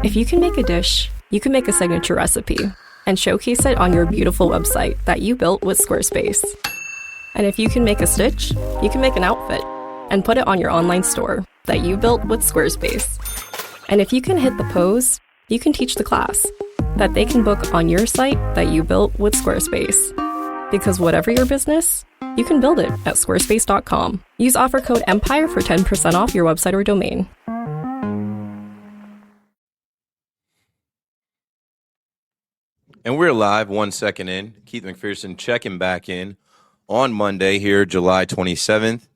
If you can make a dish, you can make a signature recipe and showcase it on your beautiful website that you built with Squarespace. And if you can make a stitch, you can make an outfit and put it on your online store that you built with Squarespace. And if you can hit the pose, you can teach the class that they can book on your site that you built with Squarespace. Because whatever your business, you can build it at squarespace.com. Use offer code EMPIRE for 10% off your website or domain. And we're live 1 second in. Keith McPherson checking back in on Monday here, July 27th.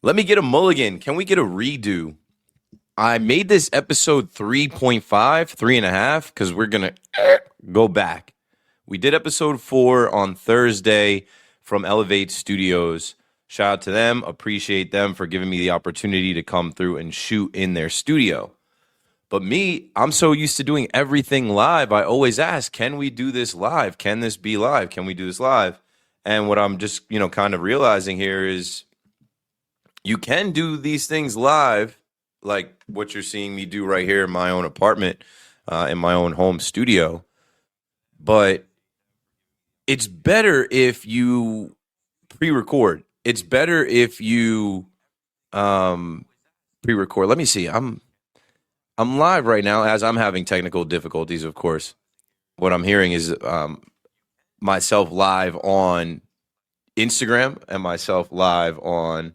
Let me get a mulligan. Can we get a redo? I made this episode 3.5, 3.5, because we're going to go back. We did episode 4 on Thursday from Elevate Studios. Shout out to them. Appreciate them for giving me the opportunity to come through and shoot in their studio. But me, I'm so used to doing everything live. I always ask, can we do this live? Can this be live? Can we do this live? And what I'm just, kind of realizing here is you can do these things live, like what you're seeing me do right here in my own apartment, in my own home studio. But it's better if you pre-record. It's better if you pre-record. Let me see. I'm live right now as I'm having technical difficulties, of course. What I'm hearing is myself live on Instagram and myself live on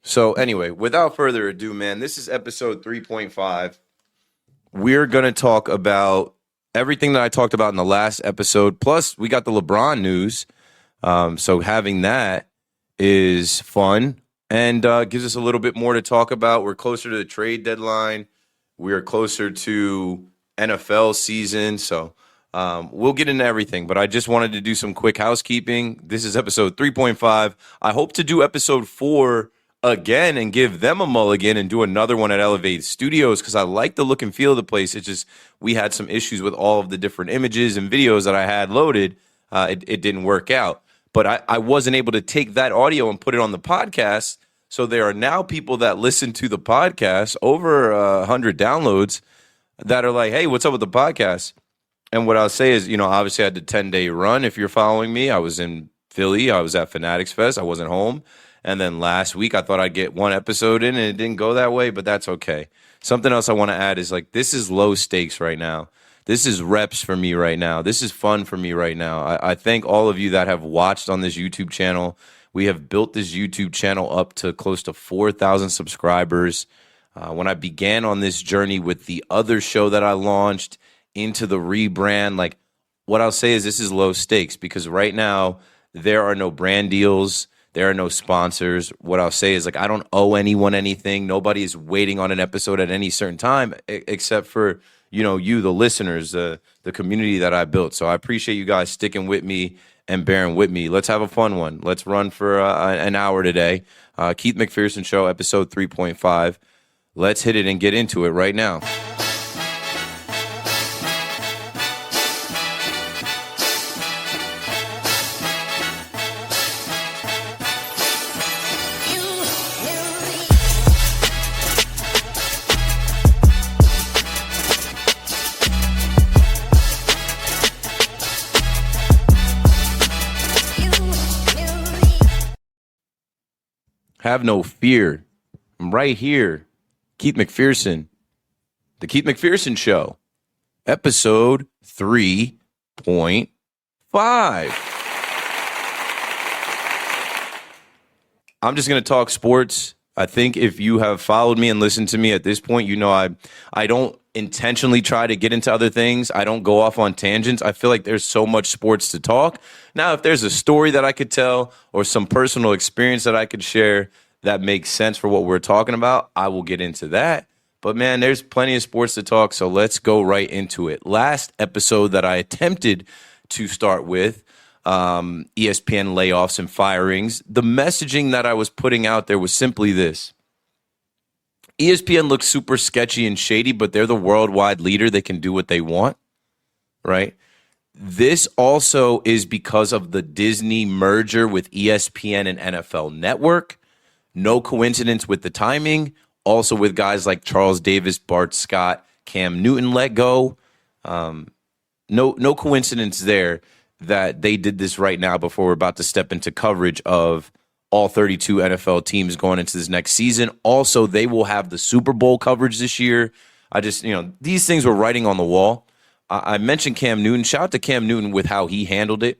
So anyway, without further ado, man, this is episode 3.5. We're going to talk about everything that I talked about in the last episode. Plus, we got the LeBron news. So having that is fun and gives us a little bit more to talk about. We're closer to the trade deadline. We are closer to NFL season. So we'll get into everything, but I just wanted to do some quick housekeeping. This is episode 3.5. I hope to do episode 4 again and give them a mulligan and do another one at Elevate Studios because I like the look and feel of the place. It's just we had some issues with all of the different images and videos that I had loaded. It didn't work out. But I wasn't able to take that audio and put it on the podcast. So there are now people that listen to the podcast, over 100 downloads, that are like, hey, what's up with the podcast? And what I'll say is, obviously I had the 10-day run. If you're following me, I was in Philly. I was at Fanatics Fest. I wasn't home. And then last week I thought I'd get one episode in, and it didn't go that way, but that's okay. Something else I want to add is this is low stakes right now. This is reps for me right now. This is fun for me right now. I thank all of you that have watched on this YouTube channel. We have built this YouTube channel up to close to 4,000 subscribers. When I began on this journey with the other show that I launched into the rebrand, what I'll say is this is low stakes because right now there are no brand deals. There are no sponsors. What I'll say is I don't owe anyone anything. Nobody is waiting on an episode at any certain time except for you, the listeners, the community that I built. So I appreciate you guys sticking with me and bearing with me. Let's have a fun one. Let's run for an hour today. Keith McPherson Show, episode 3.5. Let's hit it and get into it right now. Have no fear. I'm right here. Keith McPherson. The Keith McPherson Show. Episode 3.5. I'm just going to talk sports. I think if you have followed me and listened to me at this point, I don't intentionally try to get into other things. I don't go off on tangents. I feel like there's so much sports to talk. Now, if there's a story that I could tell or some personal experience that I could share that makes sense for what we're talking about, I will get into that. But, man, there's plenty of sports to talk, so let's go right into it. Last episode that I attempted to start with, ESPN layoffs and firings, the messaging that I was putting out there was simply this. ESPN looks super sketchy and shady, but they're the worldwide leader. They can do what they want, right? This also is because of the Disney merger with ESPN and NFL Network. No coincidence with the timing. Also with guys like Charles Davis, Bart Scott, Cam Newton let go. No coincidence there that they did this right now before we're about to step into coverage of all 32 NFL teams going into this next season. Also, they will have the Super Bowl coverage this year. These things were writing on the wall. I mentioned Cam Newton. Shout out to Cam Newton with how he handled it.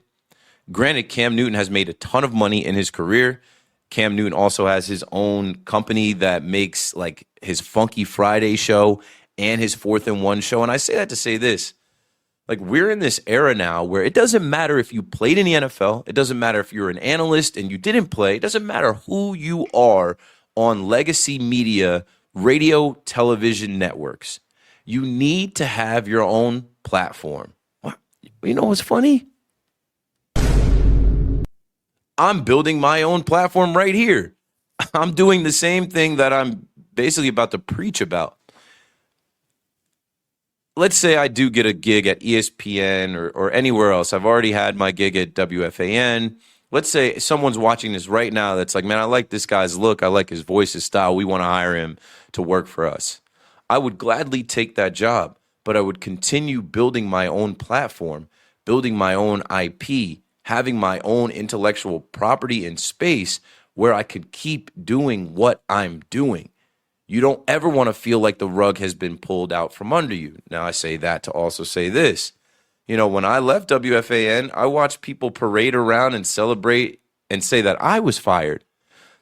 Granted, Cam Newton has made a ton of money in his career. Cam Newton also has his own company that makes like his Funky Friday show and his 4th and 1 show. And I say that to say this. Like, we're in this era now where it doesn't matter if you played in the NFL. It doesn't matter if you're an analyst and you didn't play. It doesn't matter who you are on legacy media, radio, television networks. You need to have your own platform. You know what's funny? I'm building my own platform right here. I'm doing the same thing that I'm basically about to preach about. Let's say I do get a gig at ESPN or anywhere else. I've already had my gig at WFAN. Let's say someone's watching this right now that's like, man, I like this guy's look. I like his voice, his style. We want to hire him to work for us. I would gladly take that job, but I would continue building my own platform, building my own IP, having my own intellectual property and space where I could keep doing what I'm doing. You don't ever want to feel like the rug has been pulled out from under you. Now, I say that to also say this. When I left WFAN, I watched people parade around and celebrate and say that I was fired.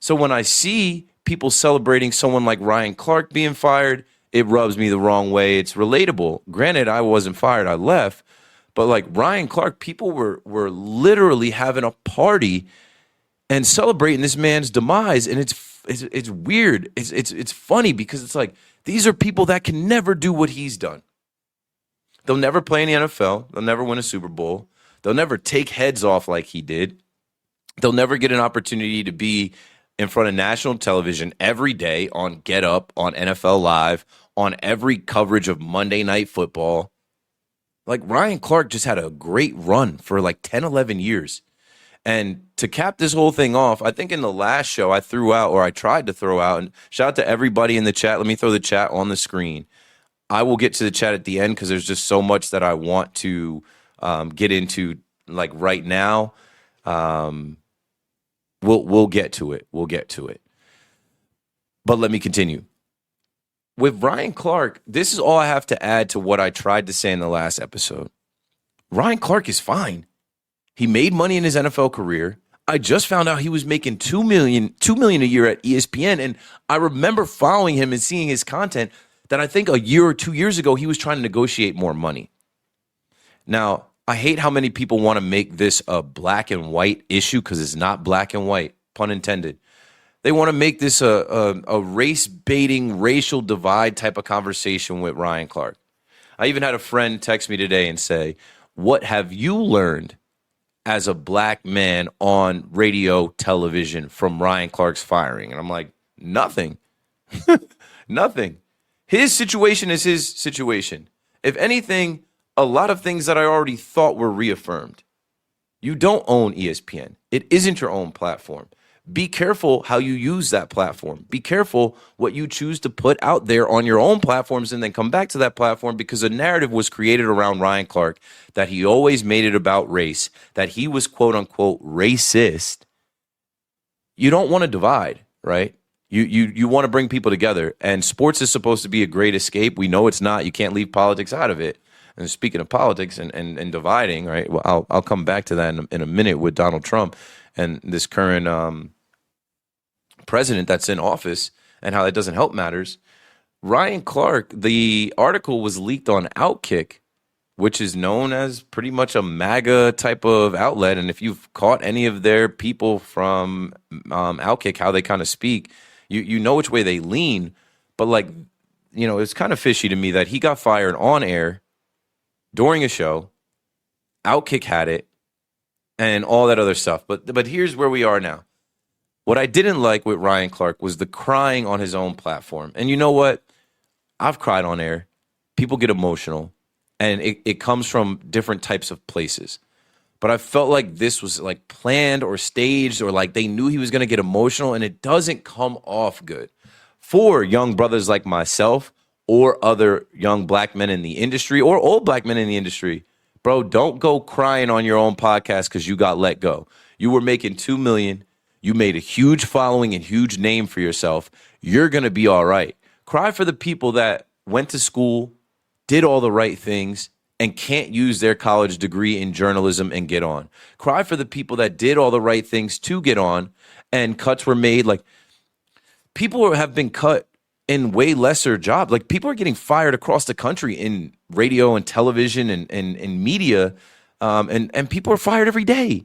So when I see people celebrating someone like Ryan Clark being fired, it rubs me the wrong way. It's relatable. Granted, I wasn't fired. I left. But like Ryan Clark, people were literally having a party and celebrating this man's demise. And it's weird. It's funny because it's like these are people that can never do what he's done. They'll never play in the NFL. They'll never win a Super Bowl. They'll never take heads off like he did. They'll never get an opportunity to be in front of national television every day on Get Up, on NFL Live, on every coverage of Monday Night Football. Like Ryan Clark just had a great run for like 10, 11 years. And to cap this whole thing off, I think in the last show I tried to throw out, and shout out to everybody in the chat. Let me throw the chat on the screen. I will get to the chat at the end because there's just so much that I want to get into like right now. We'll get to it. We'll get to it. But let me continue. With Ryan Clark, this is all I have to add to what I tried to say in the last episode. Ryan Clark is fine. He made money in his NFL career. I just found out he was making $2 million a year at ESPN. And I remember following him and seeing his content that I think a year or 2 years ago, he was trying to negotiate more money. Now, I hate how many people want to make this a black and white issue because it's not black and white, pun intended. They want to make this a race-baiting, racial divide type of conversation with Ryan Clark. I even had a friend text me today and say, what have you learned as a black man on radio, television from Ryan Clark's firing? And I'm like, nothing. Nothing. His situation is his situation. If anything, a lot of things that I already thought were reaffirmed. You don't own ESPN. It isn't your own platform. Be careful how you use that platform. Be careful what you choose to put out there on your own platforms and then come back to that platform, because a narrative was created around Ryan Clark that he always made it about race, that he was quote unquote racist. You don't want to divide, right? You want to bring people together, and sports is supposed to be a great escape. We know it's not. You can't leave politics out of it. And speaking of politics and dividing, right? Well, I'll come back to that in a minute with Donald Trump and this current president that's in office and how that doesn't help matters. Ryan Clark, the article was leaked on Outkick, which is known as pretty much a MAGA type of outlet. And if you've caught any of their people from Outkick, how they kind of speak, you know which way they lean. But like, it's kind of fishy to me that he got fired on air during a show. Outkick had it and all that other stuff. But here's where we are now. What I didn't like with Ryan Clark was the crying on his own platform. And you know what? I've cried on air. People get emotional. And it comes from different types of places. but I felt like this was like planned or staged, or like they knew he was going to get emotional, and it doesn't come off good for young brothers like myself or other young black men in the industry or old black men in the industry. Bro, don't go crying on your own podcast because you got let go. You were making $2 million. You made a huge following and huge name for yourself. You're going to be all right. Cry for the people that went to school, did all the right things, and can't use their college degree in journalism and get on. Cry for the people that did all the right things to get on and cuts were made. Like, people have been cut in way lesser jobs. Like, people are getting fired across the country in radio and television and media, and people are fired every day.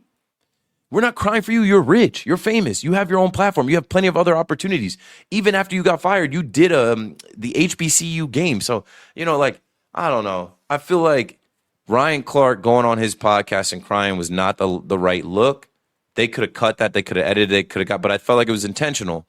We're not crying for you. You're rich. You're famous. You have your own platform. You have plenty of other opportunities. Even after you got fired, you did the HBCU game. So, like, I don't know. I feel like Ryan Clark going on his podcast and crying was not the right look. They could have cut that. They could have edited it. Could have got, but I felt like it was intentional.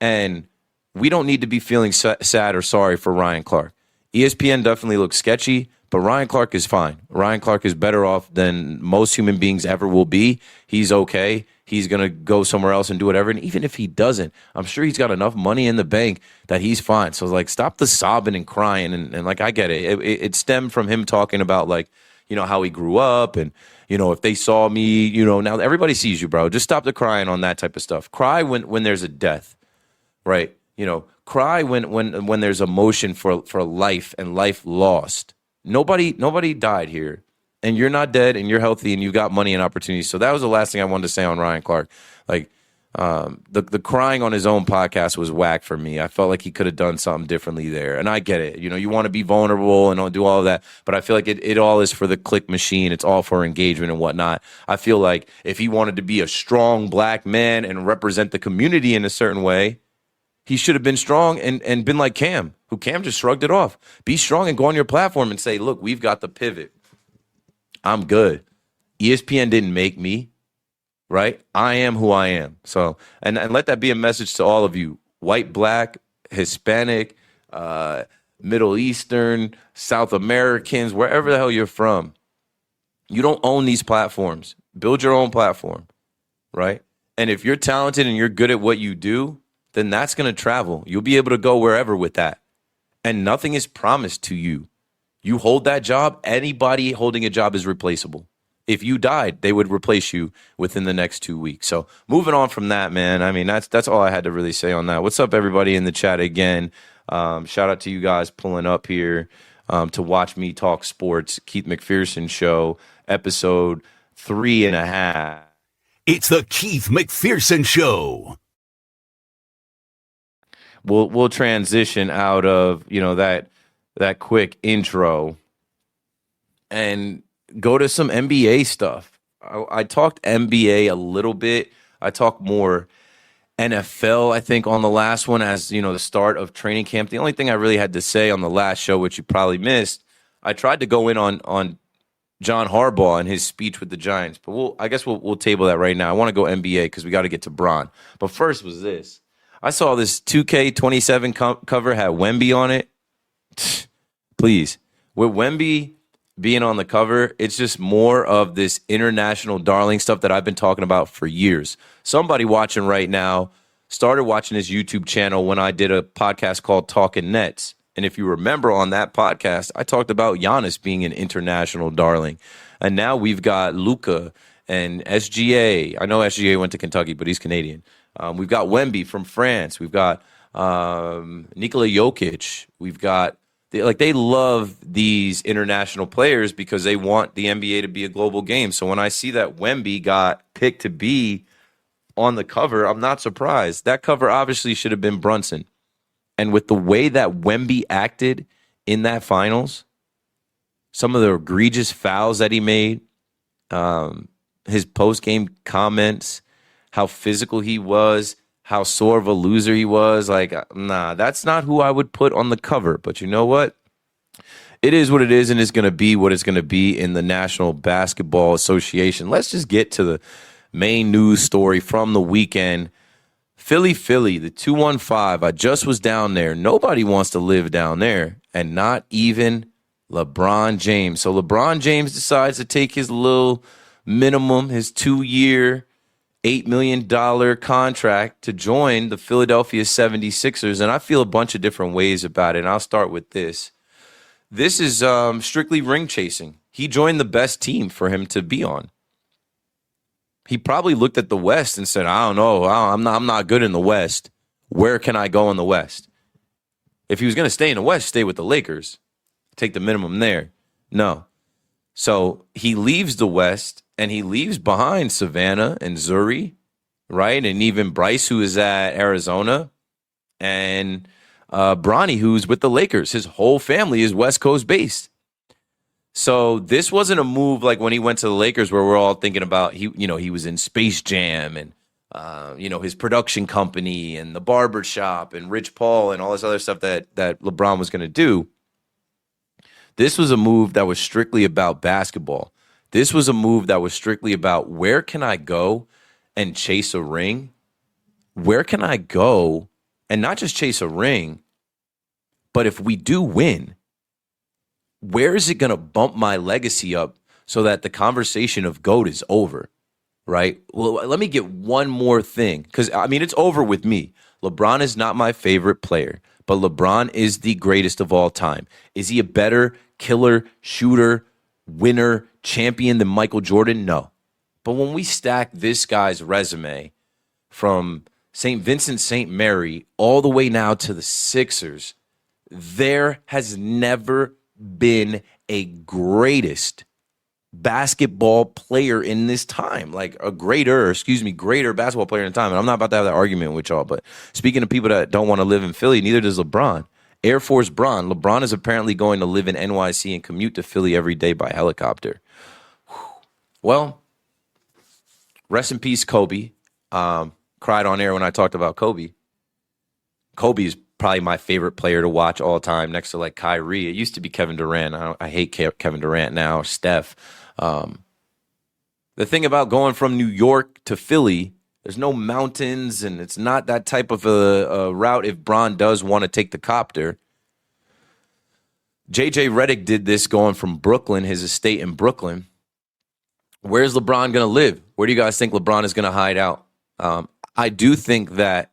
And we don't need to be feeling sad or sorry for Ryan Clark. ESPN definitely looks sketchy, but Ryan Clark is fine. Ryan Clark is better off than most human beings ever will be. He's okay. He's going to go somewhere else and do whatever. And even if he doesn't, I'm sure he's got enough money in the bank that he's fine. So, like, stop the sobbing and crying. And like, I get it. It stemmed from him talking about, like, how he grew up. And, if they saw me, now everybody sees you, bro. Just stop the crying on that type of stuff. Cry when there's a death, right? Cry when there's emotion for life and life lost. Nobody died here, and you're not dead, and you're healthy, and you got money and opportunities. So that was the last thing I wanted to say on Ryan Clark. Like, the crying on his own podcast was whack for me. I felt like he could have done something differently there, and I get it. You want to be vulnerable and do all of that, but I feel like it all is for the click machine. It's all for engagement and whatnot. I feel like if he wanted to be a strong black man and represent the community in a certain way, he should have been strong and been like Cam, who Cam just shrugged it off. Be strong and go on your platform and say, look, we've got the pivot. I'm good. ESPN didn't make me, right? I am who I am. So, and let that be a message to all of you, white, black, Hispanic, Middle Eastern, South Americans, wherever the hell you're from. You don't own these platforms. Build your own platform, right? And if you're talented and you're good at what you do, then that's going to travel. You'll be able to go wherever with that. And nothing is promised to you. You hold that job, anybody holding a job is replaceable. If you died, they would replace you within the next 2 weeks. So moving on from that, man, I mean, that's all I had to really say on that. What's up, everybody in the chat again? Shout out to you guys pulling up here to watch me talk sports. Keith McPherson Show, episode 3.5. It's the Keith McPherson Show. We'll transition out of that quick intro and go to some NBA stuff. I talked NBA a little bit. I talked more NFL, I think, on the last one as the start of training camp. The only thing I really had to say on the last show, which you probably missed, I tried to go in on John Harbaugh and his speech with the Giants, but I guess we'll table that right now. I want to go NBA because we got to get to Bron. But first was this. I saw this 2K27 cover had Wemby on it. Please. With Wemby being on the cover, it's just more of this international darling stuff that I've been talking about for years. Somebody watching right now started watching his YouTube channel when I did a podcast called Talking Nets. And if you remember on that podcast, I talked about Giannis being an international darling. And now we've got Luka and SGA. I know SGA went to Kentucky, but he's Canadian. We've got Wemby from France. We've got Nikola Jokic. We've got they love these international players because they want the NBA to be a global game. So when I see that Wemby got picked to be on the cover, I'm not surprised. That cover obviously should have been Brunson. And with the way that Wemby acted in that finals, some of the egregious fouls that he made, his post-game comments, how physical he was, how sore of a loser he was. Like, nah, that's not who I would put on the cover. But you know what? It is what it is, and it's going to be what it's going to be in the National Basketball Association. Let's just get to the main news story from the weekend. Philly, the 215. I just was down there. Nobody wants to live down there, and not even LeBron James. So LeBron James decides to take his little minimum, his 2-year, $8 million contract to join the Philadelphia 76ers. And I feel a bunch of different ways about it. And I'll start with this. This is strictly ring chasing. He joined the best team for him to be on. He probably looked at the West and said, I don't know, I'm not good in the West. Where can I go in the West? If he was going to stay in the West, stay with the Lakers. Take the minimum there. No. So he leaves the West, and he leaves behind Savannah and Zuri, right? And even Bryce, who is at Arizona, and Bronny, who's with the Lakers. His whole family is West Coast based. So this wasn't a move like when he went to the Lakers where we're all thinking about, he was in Space Jam and, his production company and the barber shop and Rich Paul and all this other stuff that LeBron was going to do. This was a move that was strictly about basketball. This was a move that was strictly about where can I go and chase a ring? Where can I go and not just chase a ring, but if we do win, where is it going to bump my legacy up so that the conversation of GOAT is over, right? Well, let me get one more thing, because, it's over with me. LeBron is not my favorite player, but LeBron is the greatest of all time. Is he a better killer, shooter, winner, champion than Michael Jordan? No. But when we stack this guy's resume from St. Vincent St. Mary all the way now to the Sixers, there has never been a greatest basketball player in this time, like a greater basketball player in time. And I'm not about to have that argument with y'all, but speaking of people that don't want to live in Philly, neither does LeBron. Air Force Bron. LeBron is apparently going to live in NYC and commute to Philly every day by helicopter. Well, rest in peace, Kobe. Cried on air when I talked about Kobe. Kobe is probably my favorite player to watch all time, next to like Kyrie. It used to be Kevin Durant. I hate Kevin Durant now. Steph. The thing about going from New York to Philly, there's no mountains, and it's not that type of a route if Bron does want to take the copter. J.J. Redick did this going from Brooklyn, his estate in Brooklyn. Where's LeBron going to live? Where do you guys think LeBron is going to hide out? I do think that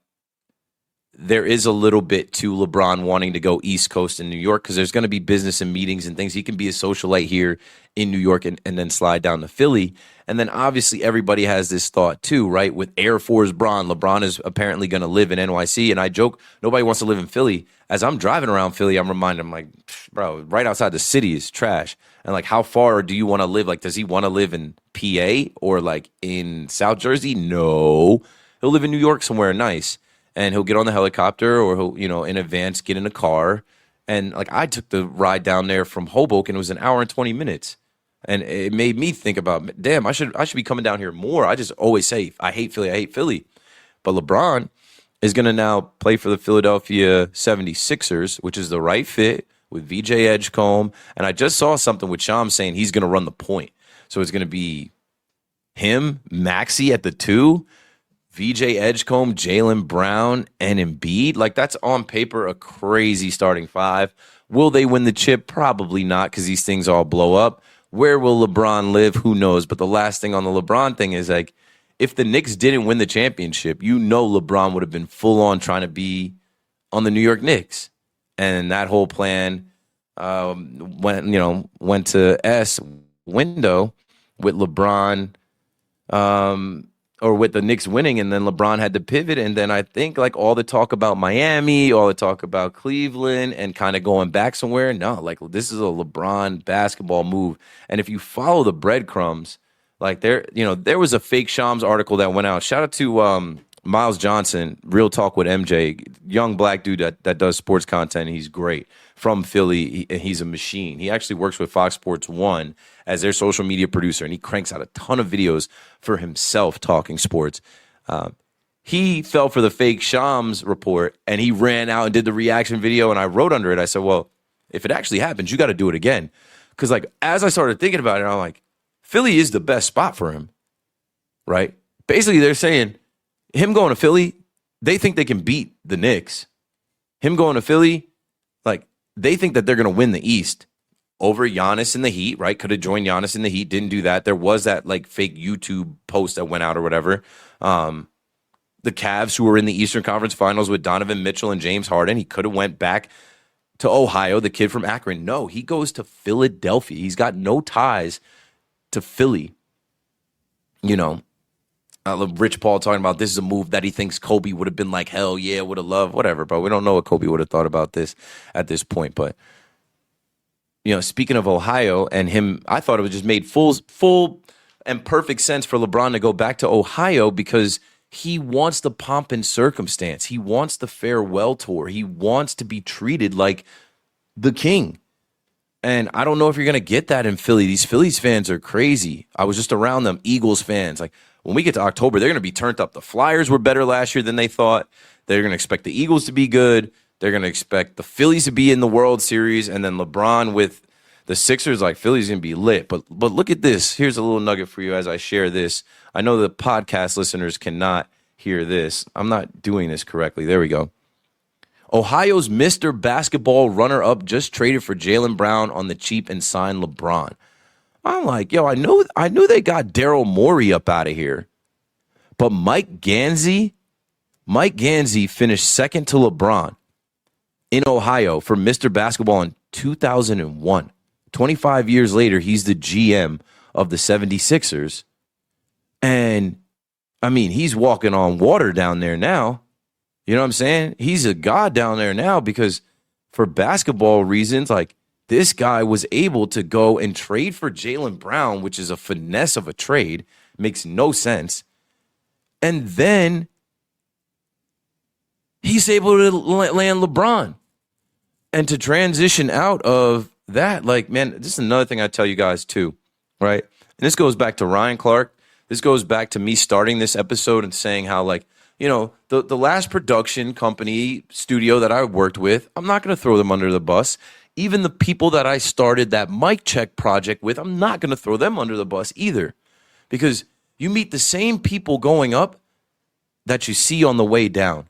there is a little bit to LeBron wanting to go East Coast in New York because there's going to be business and meetings and things. He can be a socialite here in New York and then slide down to Philly. And then obviously everybody has this thought too, right? With Air Force Bron, LeBron is apparently going to live in NYC. And I joke, nobody wants to live in Philly. As I'm driving around Philly, I'm reminded, I'm like, bro, right outside the city is trash. And like, how far do you want to live? Like, does he want to live in PA or like in South Jersey? No. He'll live in New York somewhere nice. And he'll get on the helicopter or he'll, in advance, get in a car. And like I took the ride down there from Hoboken. It was an hour and 20 minutes. And it made me think about, damn, I should be coming down here more. I just always say, I hate Philly. But LeBron is going to now play for the Philadelphia 76ers, which is the right fit with VJ Edgecombe. And I just saw something with Sham saying he's going to run the point. So it's going to be him, Maxey at the 2, VJ Edgecombe, Jaylen Brown, and Embiid. Like, that's on paper a crazy starting 5. Will they win the chip? Probably not, because these things all blow up. Where will LeBron live? Who knows? But the last thing on the LeBron thing is, like, if the Knicks didn't win the championship, LeBron would have been full on trying to be on the New York Knicks. And that whole plan went to S window with LeBron or with the Knicks winning, and then LeBron had to pivot. And then I think like all the talk about Miami, all the talk about Cleveland and kind of going back somewhere. No, like this is a LeBron basketball move. And if you follow the breadcrumbs, like there was a fake Shams article that went out. Shout out to Miles Johnson, Real Talk with MJ, young black dude that does sports content. He's great. From Philly, he's a machine. He actually works with Fox Sports 1 as their social media producer, and he cranks out a ton of videos for himself talking sports. He fell for the fake Shams report, and he ran out and did the reaction video, and I wrote under it. I said, well, if it actually happens, you got to do it again. Because like as I started thinking about it, I'm like, Philly is the best spot for him, right? Basically, they're saying him going to Philly, they think they can beat the Knicks. Him going to Philly, like, they think that they're going to win the East. over Giannis in the Heat, right? Could have joined Giannis in the Heat, didn't do that. There was that like fake YouTube post that went out or whatever. The Cavs, who were in the Eastern Conference Finals with Donovan Mitchell and James Harden, he could have went back to Ohio, the kid from Akron. No, he goes to Philadelphia. He's got no ties to Philly. You know, Rich Paul talking about this is a move that he thinks Kobe would have been like, hell yeah, would have loved, whatever. But we don't know what Kobe would have thought about this at this point. But, you know, speaking of Ohio and him, I thought it was just made full and perfect sense for LeBron to go back to Ohio because he wants the pomp and circumstance. He wants the farewell tour. He wants to be treated like the king. And I don't know if you're going to get that in Philly. These Phillies fans are crazy. I was just around them, Eagles fans. Like, when we get to October, they're going to be turned up. The Flyers were better last year than they thought. They're going to expect the Eagles to be good. They're going to expect the Phillies to be in the World Series. And then LeBron with the Sixers, like, Philly's going to be lit. But look at this. Here's a little nugget for you as I share this. I know the podcast listeners cannot hear this. I'm not doing this correctly. There we go. Ohio's Mr. Basketball runner-up just traded for Jaylen Brown on the cheap and signed LeBron. I'm like, yo, I knew they got Daryl Morey up out of here. But Mike Gansey finished second to LeBron in Ohio for Mr. Basketball in 2001. 25 years later, he's the GM of the 76ers. And, I mean, he's walking on water down there now. You know what I'm saying? He's a god down there now because for basketball reasons, like, this guy was able to go and trade for Jaylen Brown, which is a finesse of a trade. Makes no sense. And then he's able to land LeBron. And to transition out of that, like, man, this is another thing I tell you guys too, right? And this goes back to Ryan Clark. This goes back to me starting this episode and saying how, like, you know, the last production company studio that I worked with, I'm not going to throw them under the bus. Even the people that I started that mic check project with, I'm not going to throw them under the bus either. Because you meet the same people going up that you see on the way down.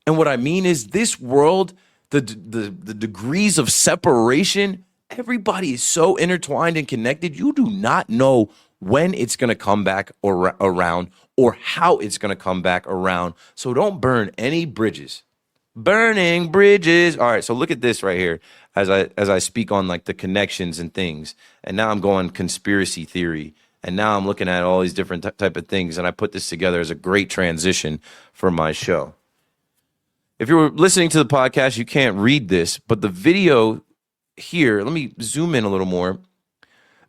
And what I mean is this world, the degrees of separation, everybody is so intertwined and connected. You do not know when it's going to come back around or how it's going to come back around. So don't burn any bridges. Burning bridges. All right, so look at this right here as I speak on like the connections and things. And now I'm going conspiracy theory. And now I'm looking at all these different type of things. And I put this together as a great transition for my show. If you're listening to the podcast, you can't read this, but the video here, let me zoom in a little more.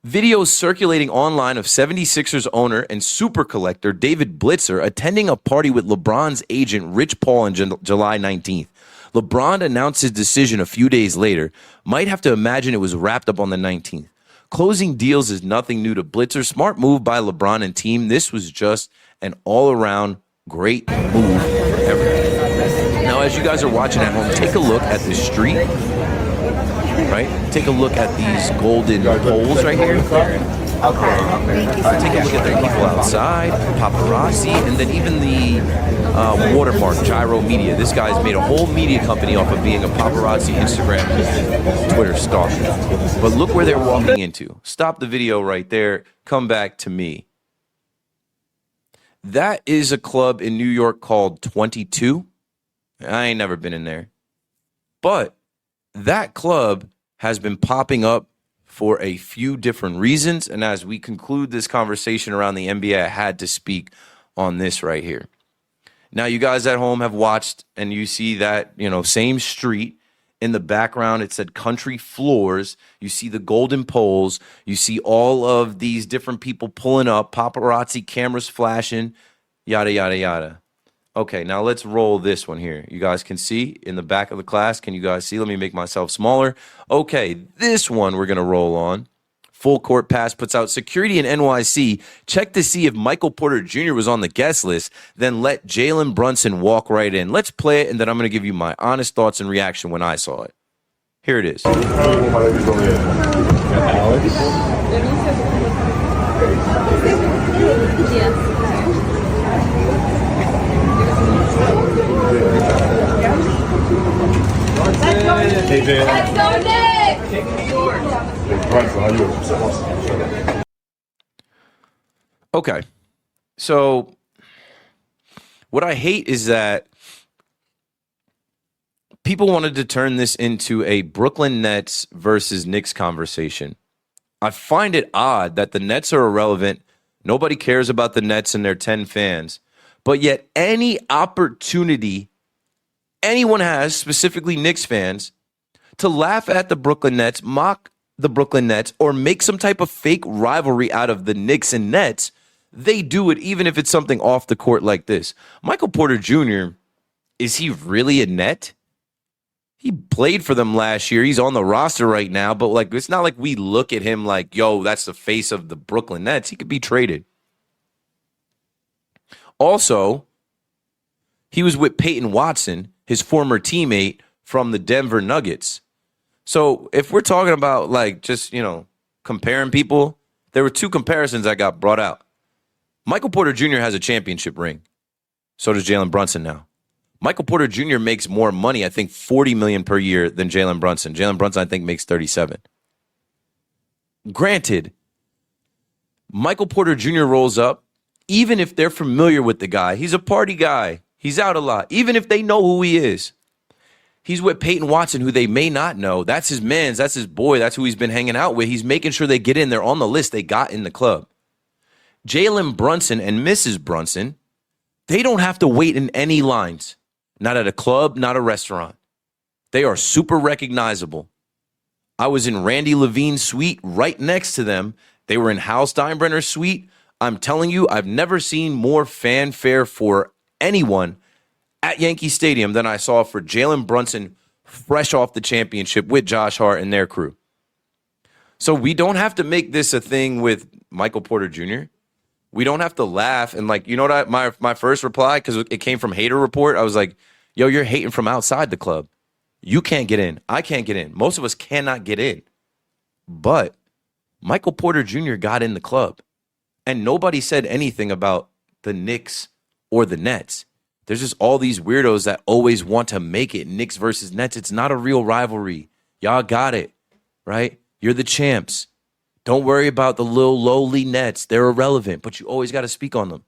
Videos circulating online of 76ers owner and super collector David Blitzer attending a party with LeBron's agent Rich Paul on July 19th. LeBron announced his decision a few days later. Might have to imagine it was wrapped up on the 19th. Closing deals is nothing new to Blitzer. Smart move by LeBron and team. This was just an all-around great move for everything. Now, as you guys are watching at home, take a look at the street. Right? Take a look at these golden poles right here. Take a look at the people outside, paparazzi, and then even the watermark, Gyro Media. This guy's made a whole media company off of being a paparazzi Instagram, Twitter stalker. But look where they're walking into. Stop the video right there. Come back to me. That is a club in New York called 22. I ain't never been in there. But that club has been popping up for a few different reasons. And as we conclude this conversation around the NBA, I had to speak on this right here. Now, you guys at home have watched and you see that, you know, same street in the background. It said Country Floors. You see the golden poles. You see all of these different people pulling up, paparazzi cameras flashing, yada, yada, yada. Okay, now let's roll this one here. You guys can see in the back of the class. Can you guys see? Let me make myself smaller. Okay, this one we're going to roll on. Full Court Pass puts out security in NYC. Check to see if Michael Porter Jr. was on the guest list. Then let Jalen Brunson walk right in. Let's play it, and then I'm going to give you my honest thoughts and reaction when I saw it. Here it is. Hey, Jalen. Let's go, Nick! Take New York. Okay. So what I hate is that people wanted to turn this into a Brooklyn Nets versus Knicks conversation. I find it odd that the Nets are irrelevant. Nobody cares about the Nets and their 10 fans. But yet any opportunity anyone has, specifically Knicks fans, to laugh at the Brooklyn Nets, mock the Brooklyn Nets, or make some type of fake rivalry out of the Knicks and Nets, they do it even if it's something off the court like this. Michael Porter Jr., is he really a Net? He played for them last year. He's on the roster right now, but like it's not like we look at him like, yo, that's the face of the Brooklyn Nets. He could be traded. Also, he was with Peyton Watson, his former teammate from the Denver Nuggets. So if we're talking about like just, comparing people, there were two comparisons that got brought out. Michael Porter Jr. has a championship ring. So does Jalen Brunson now. Michael Porter Jr. makes more money, I think $40 million per year than Jalen Brunson. Jalen Brunson, I think, makes 37. Granted, Michael Porter Jr. rolls up, even if they're familiar with the guy. He's a party guy. He's out a lot. Even if they know who he is. He's with Peyton Watson, who they may not know. That's his man's. That's his boy. That's who he's been hanging out with. He's making sure they get in. They're on the list. They got in the club. Jalen Brunson and Mrs. Brunson, they don't have to wait in any lines. Not at a club, not a restaurant. They are super recognizable. I was in Randy Levine's suite right next to them. They were in Hal Steinbrenner's suite. I'm telling you, I've never seen more fanfare for anyone at Yankee Stadium than I saw for Jalen Brunson fresh off the championship with Josh Hart and their crew. So we don't have to make this a thing with Michael Porter Jr. We don't have to laugh. And like, you know what, my first reply, because it came from Hater Report, I was like, yo, you're hating from outside the club. You can't get in. I can't get in. Most of us cannot get in. But Michael Porter Jr. got in the club. And nobody said anything about the Knicks or the Nets. There's just all these weirdos that always want to make it Knicks versus Nets. It's not a real rivalry. Y'all got it, right? You're the champs. Don't worry about the little lowly Nets. They're irrelevant, but you always got to speak on them.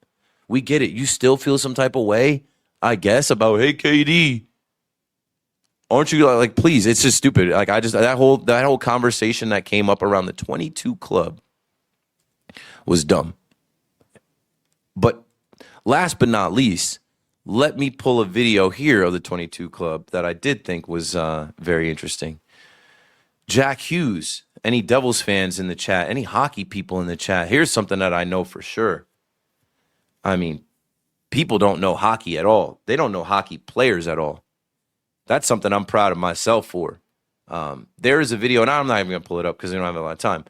We get it. You still feel some type of way, I guess, about, hey, KD. Aren't you like, please, it's just stupid. Like that whole conversation that came up around the 22 club was dumb. But last but not least, let me pull a video here of the 22 club that I did think was very interesting. Jack Hughes, any Devils fans in the chat, any hockey people in the chat, here's something that I know for sure. I mean, people don't know hockey at all. They don't know hockey players at all. That's something I'm proud of myself for. There is a video, and I'm not even going to pull it up because we don't have a lot of time.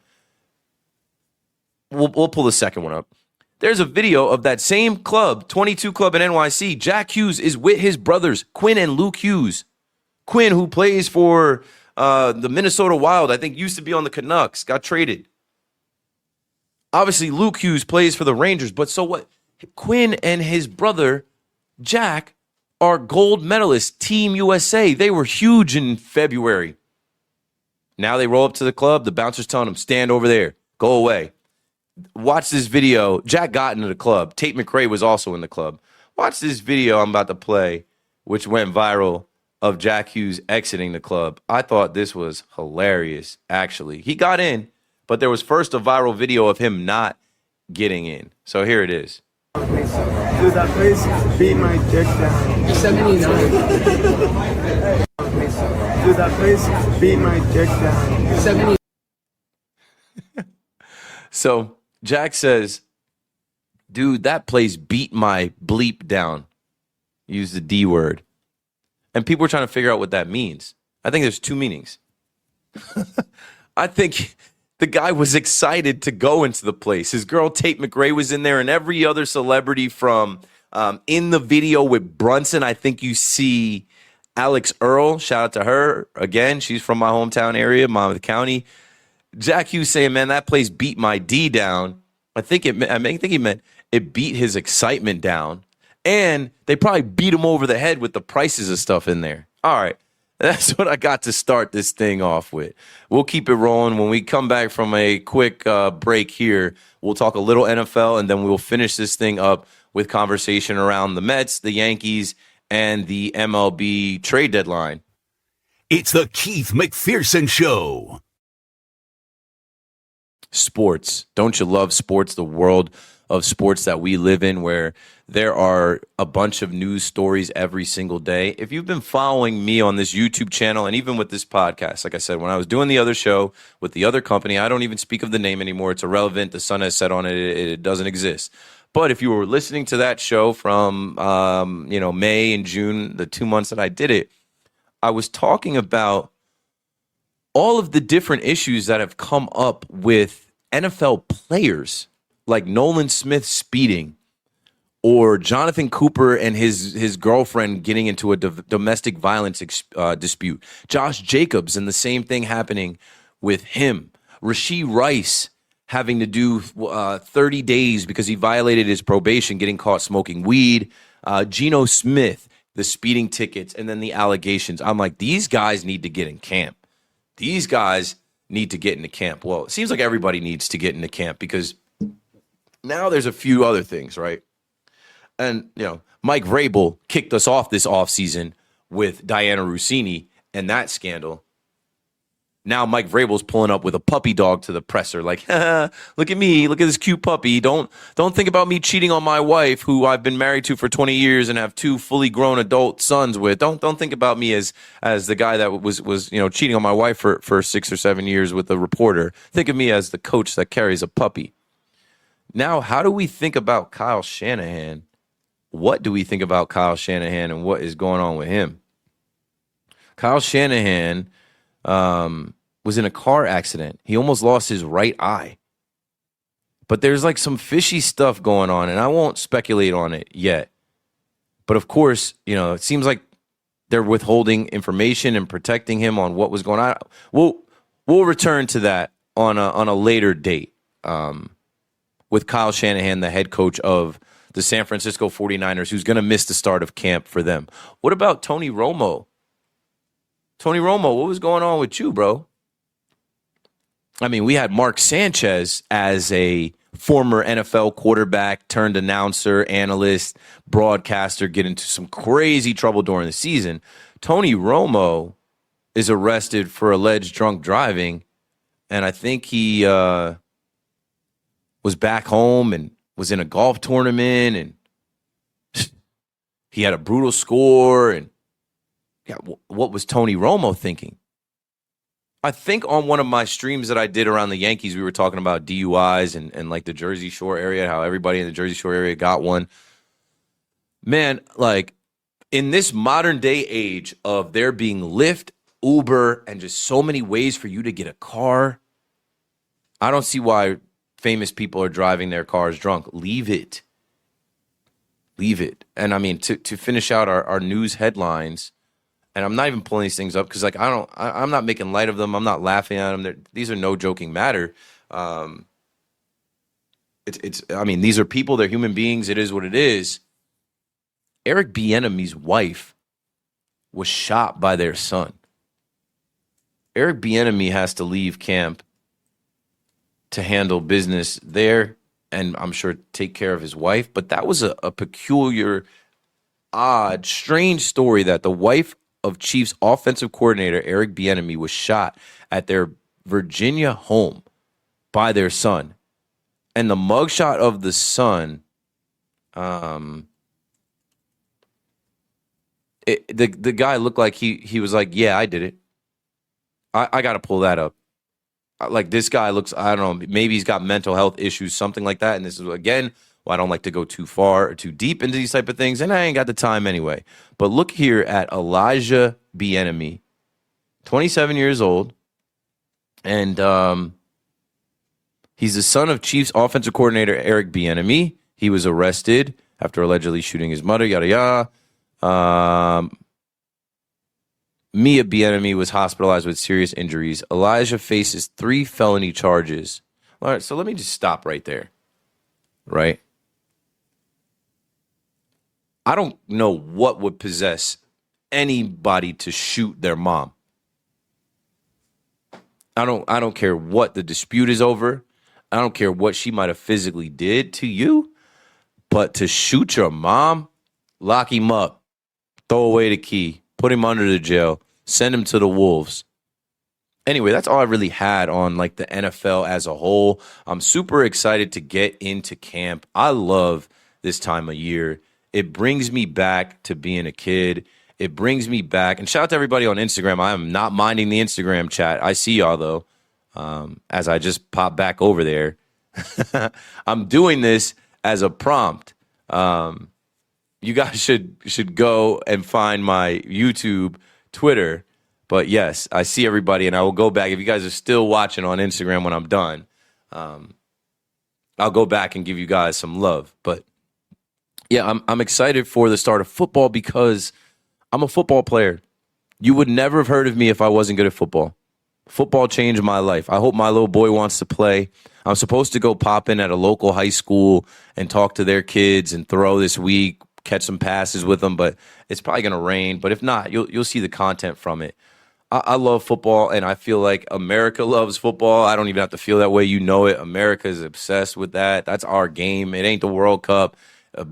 We'll pull the second one up. There's a video of that same club, 22 Club in NYC. Jack Hughes is with his brothers, Quinn and Luke Hughes. Quinn, who plays for the Minnesota Wild, I think used to be on the Canucks, got traded. Obviously, Luke Hughes plays for the Rangers, but so what? Quinn and his brother, Jack, are gold medalists, Team USA. They were huge in February. Now they roll up to the club. The bouncer's telling them, stand over there. Go away. Watch this video. Jack got into the club. Tate McRae was also in the club. Watch this video I'm about to play, which went viral, of Jack Hughes exiting the club. I thought this was hilarious, actually. He got in, but there was first a viral video of him not getting in. So here it is. Dude, that place beat my dick down. 79. Dude, that place beat my dick down. 70. So Jack says, dude, that place beat my bleep down. Use the D word. And people are trying to figure out what that means. I think there's two meanings. I think the guy was excited to go into the place. His girl Tate McRae was in there, and every other celebrity from in the video with Brunson. I think you see Alex Earl. Shout out to her. Again, she's from my hometown area, Monmouth County. Jack Hughes saying, man, that place beat my D down. I think he meant it beat his excitement down. And they probably beat him over the head with the prices of stuff in there. All right. That's what I got to start this thing off with. We'll keep it rolling. When we come back from a quick break here, we'll talk a little NFL, and then we'll finish this thing up with conversation around the Mets, the Yankees, and the MLB trade deadline. It's the Keith McPherson Show. Sports. Don't you love sports? The world of sports that we live in, where there are a bunch of news stories every single day. If you've been following me on this YouTube channel and even with this podcast, like I said, when I was doing the other show with the other company, I don't even speak of the name anymore. It's irrelevant. The sun has set on it. It doesn't exist. But if you were listening to that show from May and June, the 2 months that I did it, I was talking about all of the different issues that have come up with NFL players, like Nolan Smith speeding, or Jonathan Cooper and his girlfriend getting into a domestic violence dispute. Josh Jacobs and the same thing happening with him. Rashee Rice having to do 30 days because he violated his probation, getting caught smoking weed. Geno Smith, the speeding tickets, and then the allegations. I'm like, these guys need to get in camp. These guys need to get into camp. Well, it seems like everybody needs to get into camp because now there's a few other things, right? And, Mike Vrabel kicked us off this offseason with Diana Rossini and that scandal. Now Mike Vrabel's pulling up with a puppy dog to the presser, like, look at me, look at this cute puppy. Don't think about me cheating on my wife, who I've been married to for 20 years and have 2 fully grown adult sons with. Don't think about me as the guy that was cheating on my wife for 6 or 7 years with a reporter. Think of me as the coach that carries a puppy. Now, how do we think about Kyle Shanahan? What do we think about Kyle Shanahan and what is going on with him? Kyle Shanahan was in a car accident. He almost lost his right eye. But there's like some fishy stuff going on, and I won't speculate on it yet. But of course, it seems like they're withholding information and protecting him on what was going on. We'll return to that on a later date with Kyle Shanahan, the head coach of the San Francisco 49ers, who's going to miss the start of camp for them. What about Tony Romo? Tony Romo, what was going on with you, bro? I mean, we had Mark Sanchez as a former NFL quarterback turned announcer, analyst, broadcaster, get into some crazy trouble during the season. Tony Romo is arrested for alleged drunk driving, and I think he was back home and was in a golf tournament, and he had a brutal score. And what was Tony Romo thinking? I think on one of my streams that I did around the Yankees, we were talking about DUIs and like the Jersey Shore area, how everybody in the Jersey Shore area got one. Man, like in this modern day age of there being Lyft, Uber, and just so many ways for you to get a car, I don't see why famous people are driving their cars drunk. Leave it. Leave it. And I mean, to finish out our news headlines, and I'm not even pulling these things up because, like, I'm not making light of them. I'm not laughing at them. These are no joking matter. I mean, these are people. They're human beings. It is what it is. Eric Bieniemy's wife was shot by their son. Eric Bieniemy has to leave camp to handle business there, and I'm sure take care of his wife. But that was a peculiar, odd, strange story that the wife of Chiefs offensive coordinator Eric Bieniemy was shot at their Virginia home by their son. And the mugshot of the son, the guy looked like he was like, yeah, I did it. I got to pull that up. Like, this guy looks, I don't know, maybe he's got mental health issues, something like that. And this is, again, I don't like to go too far or too deep into these type of things, and I ain't got the time anyway. But look here at Elijah Bieniemy, 27 years old, and he's the son of Chiefs offensive coordinator Eric Bieniemy. He was arrested after allegedly shooting his mother, yada yada. Mia Bieniemy was hospitalized with serious injuries. Elijah faces 3 felony charges. All right, so let me just stop right there. Right? I don't know what would possess anybody to shoot their mom. I don't care what the dispute is over. I don't care what she might have physically did to you, but to shoot your mom, lock him up, throw away the key, put him under the jail, send him to the wolves. Anyway, that's all I really had on like the NFL as a whole. I'm super excited to get into camp. I love this time of year. It brings me back to being a kid. It brings me back. And shout out to everybody on Instagram. I am not minding the Instagram chat. I see y'all, though, as I just pop back over there. I'm doing this as a prompt. You guys should go and find my YouTube, Twitter. But, yes, I see everybody, and I will go back. If you guys are still watching on Instagram when I'm done, I'll go back and give you guys some love. But, yeah, I'm excited for the start of football because I'm a football player. You would never have heard of me if I wasn't good at football. Football changed my life. I hope my little boy wants to play. I'm supposed to go pop in at a local high school and talk to their kids and throw this week, catch some passes with them, but it's probably going to rain. But if not, you'll see the content from it. I love football, and I feel like America loves football. I don't even have to feel that way. You know it. America is obsessed with that. That's our game. It ain't the World Cup.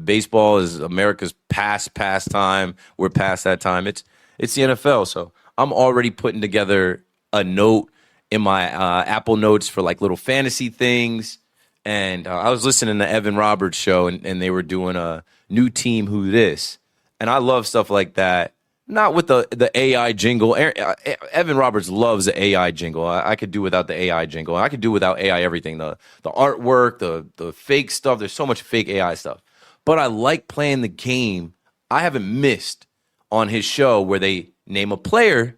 Baseball is America's pastime. We're past that time. It's the NFL. So I'm already putting together a note in my Apple Notes for like little fantasy things. And I was listening to Evan Roberts' show, and they were doing a new team, who this. And I love stuff like that. Not with the AI jingle. Evan Roberts loves the AI jingle. I could do without the AI jingle. I could do without AI everything. The artwork, the fake stuff. There's so much fake AI stuff. But I like playing the game. I haven't missed on his show where they name a player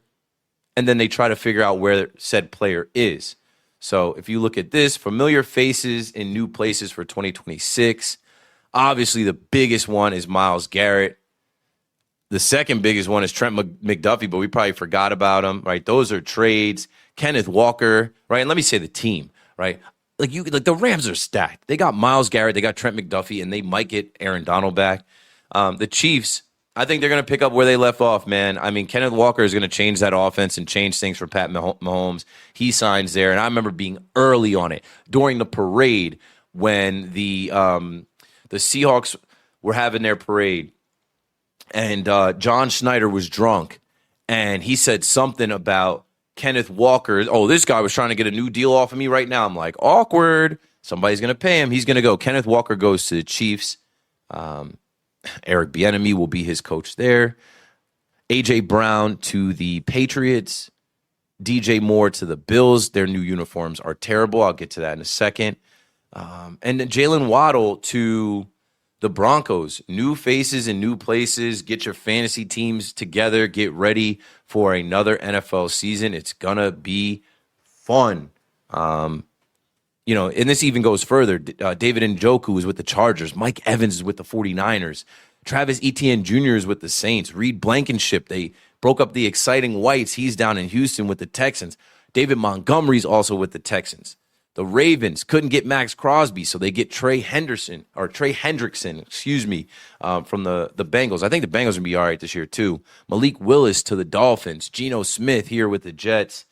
and then they try to figure out where said player is. So if you look at this, familiar faces in new places for 2026, obviously the biggest one is Myles Garrett. The second biggest one is Trent McDuffie, but we probably forgot about him, right? Those are trades. Kenneth Walker, right? And let me say the team, right? Like the Rams are stacked. They got Myles Garrett, they got Trent McDuffie, and they might get Aaron Donald back. The Chiefs, I think they're going to pick up where they left off, man. I mean, Kenneth Walker is going to change that offense and change things for Pat Mahomes. He signs there, and I remember being early on it during the parade when the Seahawks were having their parade, and John Schneider was drunk, and he said something about Kenneth Walker. Oh, this guy was trying to get a new deal off of me right now. I'm like, awkward. Somebody's going to pay him. He's going to go. Kenneth Walker goes to the Chiefs. Eric Bieniemy will be his coach there. A.J. Brown to the Patriots. DJ Moore to the Bills. Their new uniforms are terrible. I'll get to that in a second. And then Jalen Waddle to the Broncos. New faces in new places. Get your fantasy teams together. Get ready for another NFL season. It's going to be fun. And this even goes further. David Njoku is with the Chargers. Mike Evans is with the 49ers. Travis Etienne Jr. is with the Saints. Reed Blankenship, they broke up the exciting Whites. He's down in Houston with the Texans. David Montgomery's also with the Texans. The Ravens couldn't get Max Crosby, so they get Trey Hendrickson, from the Bengals. I think the Bengals are going to be all right this year, too. Malik Willis to the Dolphins. Geno Smith here with the Jets.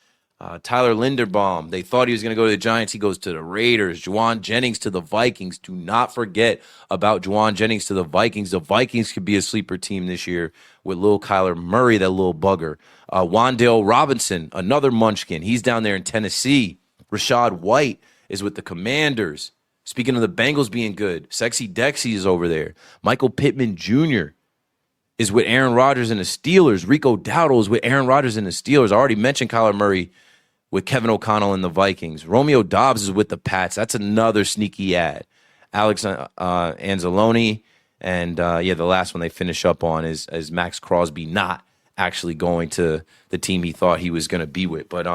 Tyler Linderbaum, they thought he was going to go to the Giants. He goes to the Raiders. Juwan Jennings to the Vikings. Do not forget about Juwan Jennings to the Vikings. The Vikings could be a sleeper team this year with Lil Kyler Murray, that little bugger. Wan'Dale Robinson, another munchkin. He's down there in Tennessee. Rashad White is with the Commanders. Speaking of the Bengals being good, Sexy Dexy is over there. Michael Pittman Jr. is with Aaron Rodgers and the Steelers. Rico Dowdle is with Aaron Rodgers and the Steelers. I already mentioned Kyler Murray with Kevin O'Connell and the Vikings. Romeo Doubs is with the Pats. That's another sneaky ad. Alex Anzalone. And, the last one they finish up on is Max Crosby not actually going to the team he thought he was going to be with. But,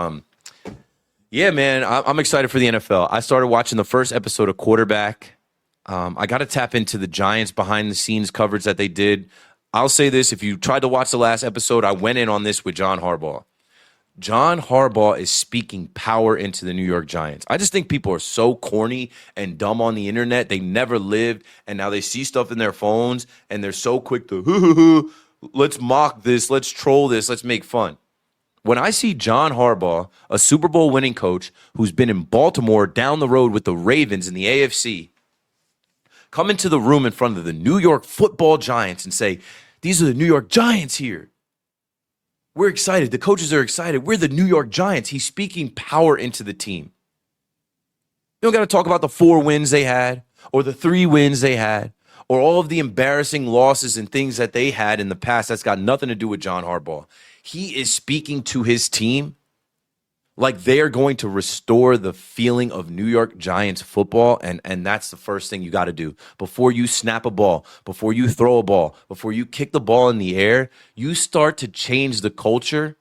yeah, man, I'm excited for the NFL. I started watching the first episode of Quarterback. I got to tap into the Giants behind-the-scenes coverage that they did. I'll say this. If you tried to watch the last episode, I went in on this with John Harbaugh. John Harbaugh is speaking power into the New York Giants. I just think people are so corny and dumb on the internet. They never lived, and now they see stuff in their phones, and they're so quick to let's mock this, let's troll this, let's make fun. When I see John Harbaugh, a Super Bowl winning coach who's been in Baltimore down the road with the Ravens in the AFC, come into the room in front of the New York Football Giants and say, these are the New York Giants here. We're excited. The coaches are excited. We're the New York Giants. He's speaking power into the team. You don't got to talk about the 4 wins they had or the 3 wins they had or all of the embarrassing losses and things that they had in the past. That's got nothing to do with John Harbaugh. He is speaking to his team like they are going to restore the feeling of New York Giants football, and that's the first thing you got to do. Before you snap a ball, before you throw a ball, before you kick the ball in the air, you start to change the culture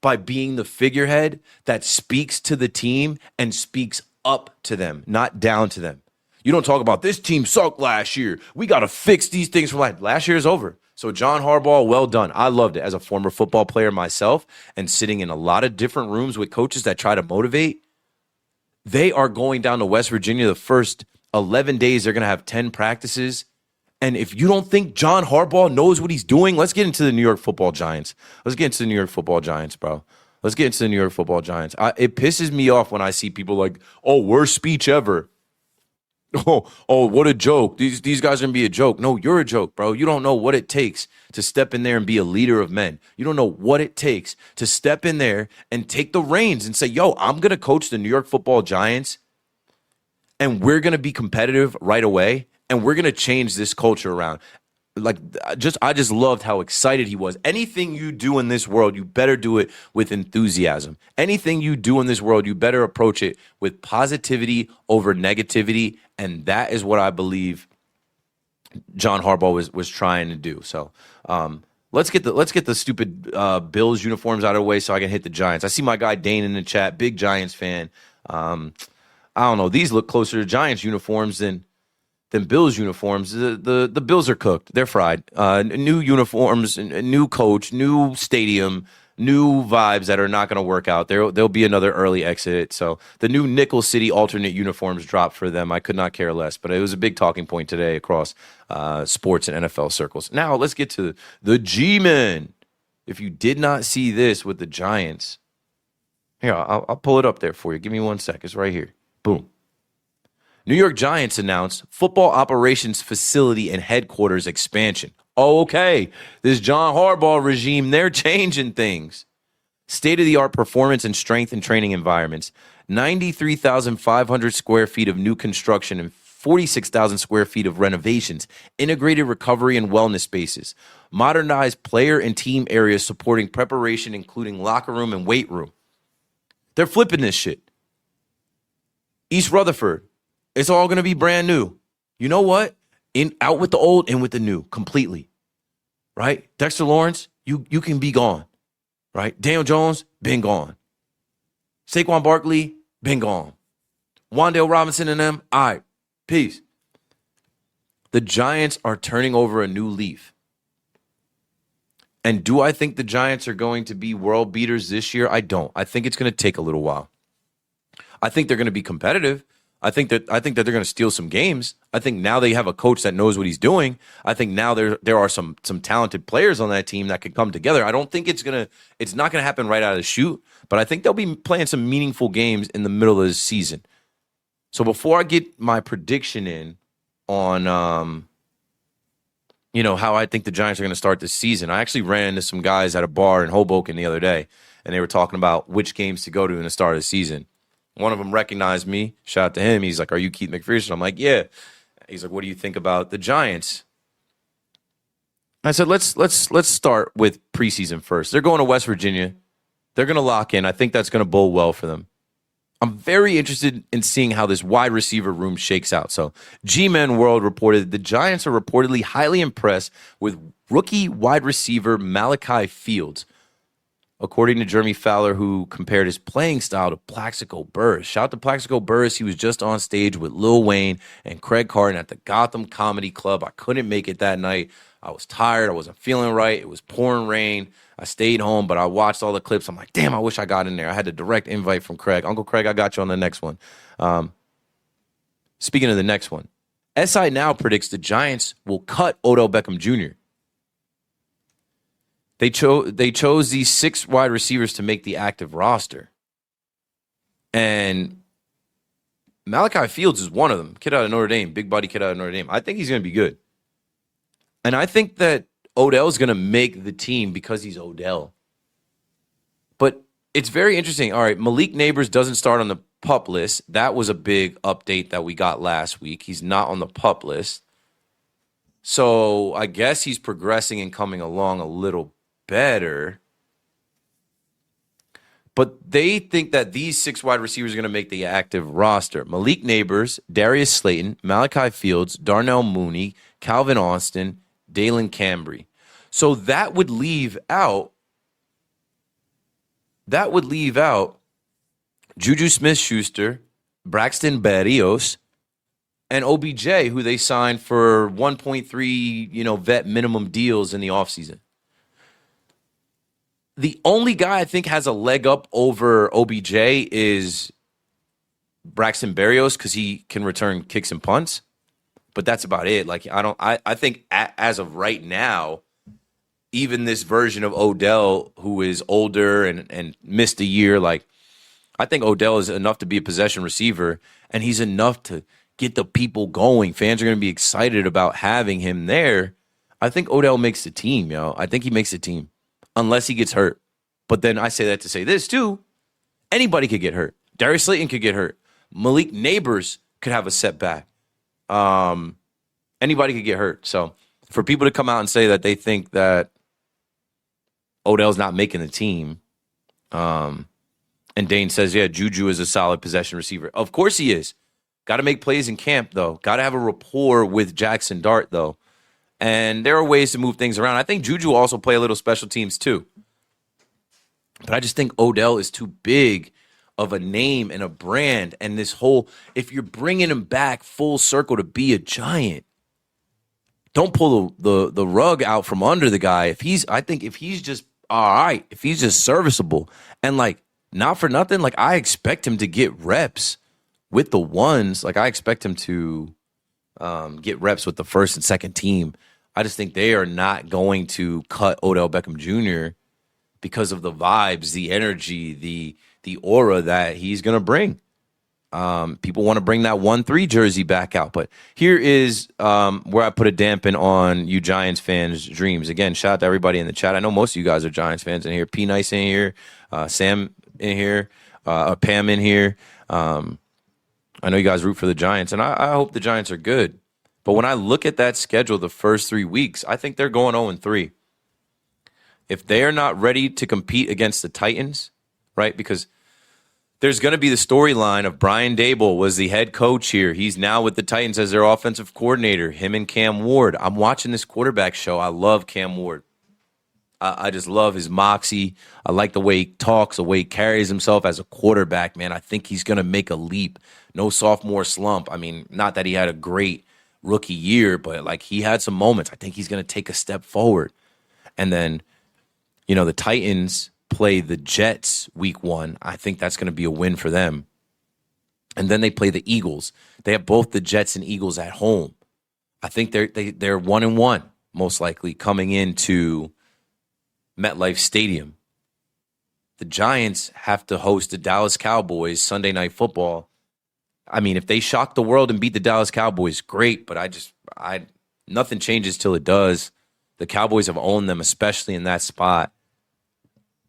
by being the figurehead that speaks to the team and speaks up to them, not down to them. You don't talk about this team sucked last year. We got to fix these things from last year is over. So John Harbaugh, well done. I loved it as a former football player myself and sitting in a lot of different rooms with coaches that try to motivate. They are going down to West Virginia the first 11 days. They're going to have 10 practices. And if you don't think John Harbaugh knows what he's doing, let's get into the New York Football Giants. Let's get into the New York Football Giants, bro. Let's get into the New York Football Giants. It pisses me off when I see people like, oh, worst speech ever. Oh, what a joke. These guys are going to be a joke. No, you're a joke, bro. You don't know what it takes to step in there and be a leader of men. You don't know what it takes to step in there and take the reins and say, yo, I'm going to coach the New York Football Giants, and we're going to be competitive right away, and we're going to change this culture around. I just loved how excited he was. Anything you do in this world, you better do it with enthusiasm. Anything you do in this world, you better approach it with positivity over negativity, and that is what I believe John Harbaugh was trying to do. So let's get the stupid Bills uniforms out of the way so I can hit the Giants. I see my guy Dane in the chat, big Giants fan. I don't know. These look closer to Giants uniforms than Bills uniforms. The Bills are cooked. They're fried. New uniforms, new coach, new stadium, new vibes that are not going to work out. There'll be another early exit. So the new Nickel City alternate uniforms dropped for them. I could not care less, but it was a big talking point today across sports and NFL circles. Now let's get to the G-Men. If you did not see this with the Giants, here, I'll pull it up there for you. Give me 1 sec. It's right here. Boom. New York Giants announced football operations facility and headquarters expansion. Oh, okay. This John Harbaugh regime, they're changing things. State-of-the-art performance and strength and training environments. 93,500 square feet of new construction and 46,000 square feet of renovations. Integrated recovery and wellness spaces. Modernized player and team areas supporting preparation, including locker room and weight room. They're flipping this shit. East Rutherford. It's all going to be brand new. You know what? Out with the old, in with the new, completely. Right? Dexter Lawrence, you can be gone. Right? Daniel Jones, been gone. Saquon Barkley, been gone. Wan'Dale Robinson and them, all right, peace. The Giants are turning over a new leaf. And do I think the Giants are going to be world beaters this year? I don't. I think it's going to take a little while. I think they're going to be competitive. I think that they're going to steal some games. I think now they have a coach that knows what he's doing. I think now there are some talented players on that team that can come together. I don't think it's not going to happen right out of the chute, but I think they'll be playing some meaningful games in the middle of the season. So before I get my prediction in on how I think the Giants are going to start this season, I actually ran into some guys at a bar in Hoboken the other day, and they were talking about which games to go to in the start of the season. One of them recognized me. Shout out to him. He's like, "Are you Keith McPherson?" I'm like, "Yeah." He's like, "What do you think about the Giants?" I said, "Let's start with preseason first. They're going to West Virginia. They're going to lock in. I think that's going to bode well for them. I'm very interested in seeing how this wide receiver room shakes out." So, G-Men World reported the Giants are reportedly highly impressed with rookie wide receiver Malachi Fields. According to Jeremy Fowler, who compared his playing style to Plaxico Burress. Shout out to Plaxico Burress. He was just on stage with Lil Wayne and Craig Carton at the Gotham Comedy Club. I couldn't make it that night. I was tired. I wasn't feeling right. It was pouring rain. I stayed home, but I watched all the clips. I'm like, damn, I wish I got in there. I had a direct invite from Craig. Uncle Craig, I got you on the next one. Speaking of the next one, SI now predicts the Giants will cut Odell Beckham Jr. They chose these 6 wide receivers to make the active roster. And Malachi Fields is one of them. Kid out of Notre Dame, big body kid out of Notre Dame. I think he's going to be good. And I think that Odell's going to make the team because he's Odell. But it's very interesting. All right, Malik Neighbors doesn't start on the PUP list. That was a big update that we got last week. He's not on the PUP list. So I guess he's progressing and coming along a little better. But they think that these 6 wide receivers are going to make the active roster. Malik Neighbors, Darius Slayton, Malachi Fields, Darnell Mooney, Calvin Austin, Dalen Cambry. So that would leave out Juju Smith-Schuster, Braxton Berrios, and OBJ, who they signed for 1.3, vet minimum deals in the offseason. The only guy I think has a leg up over OBJ is Braxton Berrios because he can return kicks and punts, but that's about it. I think as of right now, even this version of Odell, who is older and missed a year, I think Odell is enough to be a possession receiver, and he's enough to get the people going. Fans are going to be excited about having him there. I think Odell makes the team, yo. I think he makes the team. Unless he gets hurt. But then I say that to say this, too. Anybody could get hurt. Darius Slayton could get hurt. Malik Neighbors could have a setback. Anybody could get hurt. So for people to come out and say that they think that Odell's not making the team, and Dane says, yeah, Juju is a solid possession receiver. Of course he is. Got to make plays in camp, though. Got to have a rapport with Jackson Dart, though. And there are ways to move things around. I think Juju will also play a little special teams too. But I just think Odell is too big of a name and a brand. And this whole, if you're bringing him back full circle to be a Giant, don't pull the rug out from under the guy. I think if he's just all right, if he's just serviceable, and not for nothing, I expect him to get reps with the ones. I expect him to get reps with the first and second team. I just think they are not going to cut Odell Beckham Jr. because of the vibes, the energy, the aura that he's going to bring. People want to bring that 1-3 jersey back out. But here is where I put a dampen on you Giants fans' dreams. Again, shout out to everybody in the chat. I know most of you guys are Giants fans in here. P. Nice in here. Sam in here. Pam in here. I know you guys root for the Giants, and I hope the Giants are good. But when I look at that schedule the first 3 weeks, I think they're going 0-3. If they are not ready to compete against the Titans, right, because there's going to be the storyline of Brian Daboll was the head coach here. He's now with the Titans as their offensive coordinator, him and Cam Ward. I'm watching this quarterback show. I love Cam Ward. I just love his moxie. I like the way he talks, the way he carries himself as a quarterback, man. I think he's going to make a leap. No sophomore slump. I mean, not that he had a great rookie year, but he had some moments. I think he's going to take a step forward. And then, the Titans play the Jets week 1. I think that's going to be a win for them. And then they play the Eagles. They have both the Jets and Eagles at home. I think they're 1-1, most likely, coming into MetLife Stadium. The Giants have to host the Dallas Cowboys Sunday Night Football. I mean, if they shock the world and beat the Dallas Cowboys, great, but nothing changes till it does. The Cowboys have owned them, especially in that spot.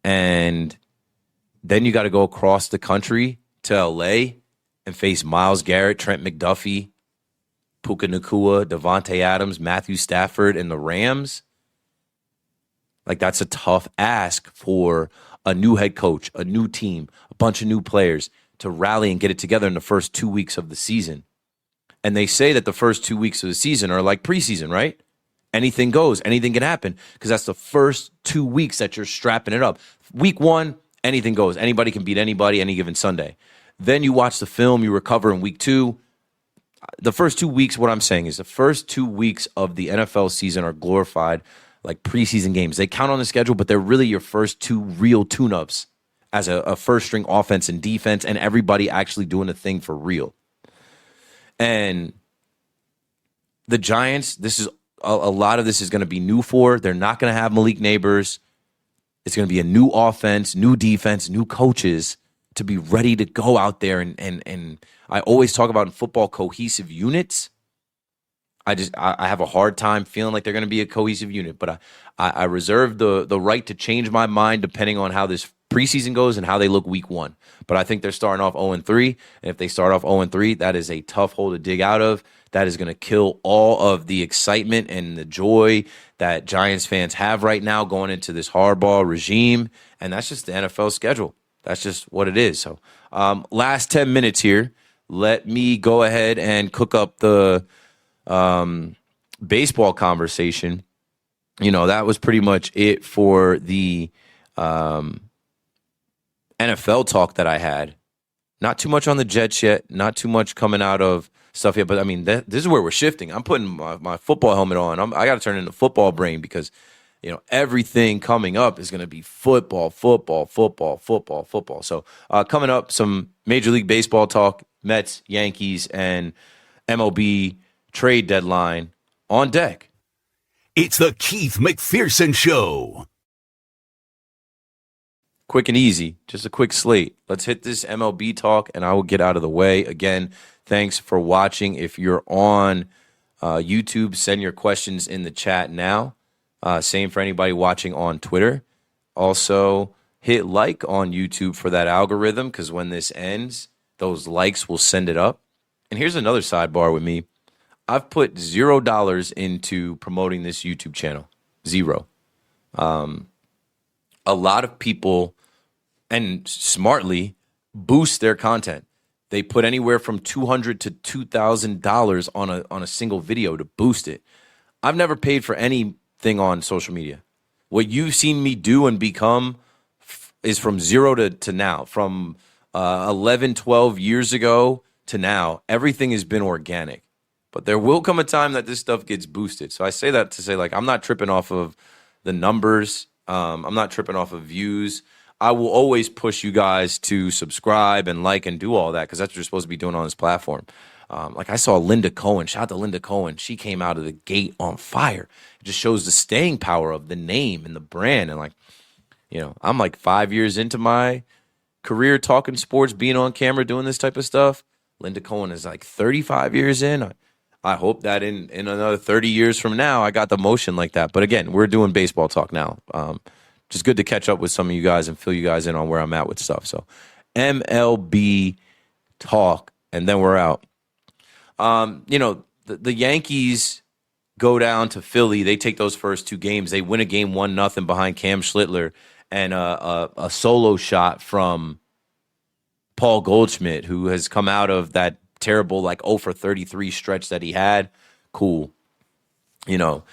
And then you got to go across the country to L.A. and face Myles Garrett, Trent McDuffie, Puka Nacua, Devontae Adams, Matthew Stafford, and the Rams. That's a tough ask for a new head coach, a new team, a bunch of new players to rally and get it together in the first 2 weeks of the season. And they say that the first 2 weeks of the season are like preseason, right? Anything goes, anything can happen, because that's the first 2 weeks that you're strapping it up. Week 1, anything goes. Anybody can beat anybody any given Sunday. Then you watch the film, you recover in week 2. The first 2 weeks, what I'm saying is the first 2 weeks of the NFL season are glorified like preseason games. They count on the schedule, but they're really your first 2 real tune-ups as a first-string offense and defense, and everybody actually doing the thing for real. And the Giants, this is a lot of this is going to be new for. They're not going to have Malik Neighbors. It's going to be a new offense, new defense, new coaches to be ready to go out there. And I always talk about in football cohesive units. I have a hard time feeling like they're going to be a cohesive unit, but I reserve the right to change my mind depending on how this preseason goes and how they look week 1. But I think they're starting off 0-3, and if they start off 0-3, that is a tough hole to dig out of. That is going to kill all of the excitement and the joy that Giants fans have right now going into this Harbaugh regime, and that's just the NFL schedule. That's just what it is. So last 10 minutes here, let me go ahead and cook up the baseball conversation. That was pretty much it for the NFL talk that I had. Not too much on the Jets yet, not too much coming out of stuff yet, but I mean, this is where we're shifting. I'm putting my football helmet on. I got to turn into football brain because, everything coming up is going to be football. So coming up, some Major League Baseball talk, Mets, Yankees, and MLB trade deadline on deck. It's the Keith McPherson Show. Quick and easy, just a quick slate. Let's hit this MLB talk, and I will get out of the way. Again, thanks for watching. If you're on YouTube, send your questions in the chat now. Same for anybody watching on Twitter. Also, hit like on YouTube for that algorithm, because when this ends, those likes will send it up. And here's another sidebar with me. I've put $0 into promoting this YouTube channel. 0. A lot of people, and smartly, boost their content. They put anywhere from $200 to $2,000 on a single video to boost it. I've never paid for anything on social media. What you've seen me do and become is from 0 to now. From 11, 12 years ago to now, everything has been organic. But there will come a time that this stuff gets boosted. So I say that to say, I'm not tripping off of the numbers. I'm not tripping off of views. I will always push you guys to subscribe and like and do all that, because that's what you're supposed to be doing on this platform. I saw Linda Cohen. Shout out to Linda Cohen. She came out of the gate on fire. It just shows the staying power of the name and the brand. And I'm 5 years into my career talking sports, being on camera, doing this type of stuff. Linda Cohen is 35 years in. I hope that in another 30 years from now, I got the motion like that. But again, we're doing baseball talk now. Just good to catch up with some of you guys and fill you guys in on where I'm at with stuff. So MLB talk, and then we're out. The Yankees go down to Philly. They take those first 2 games. They win a game 1-0 behind Cam Schlittler, and a solo shot from Paul Goldschmidt, who has come out of that terrible 0 for 33 stretch that he had. Cool. The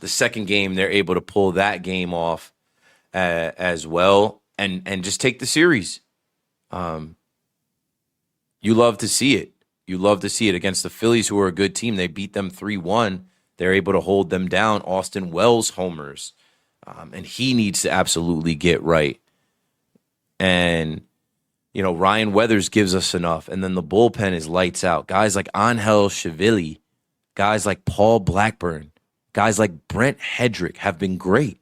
second game, they're able to pull that game off as well and just take the series. You love to see it. You love to see it against the Phillies, who are a good team. They beat them 3-1. They're able to hold them down. Austin Wells homers. And he needs to absolutely get right. And Ryan Weathers gives us enough, and then the bullpen is lights out. Guys like Angel Chivili, guys like Paul Blackburn, guys like Brent Hedrick have been great.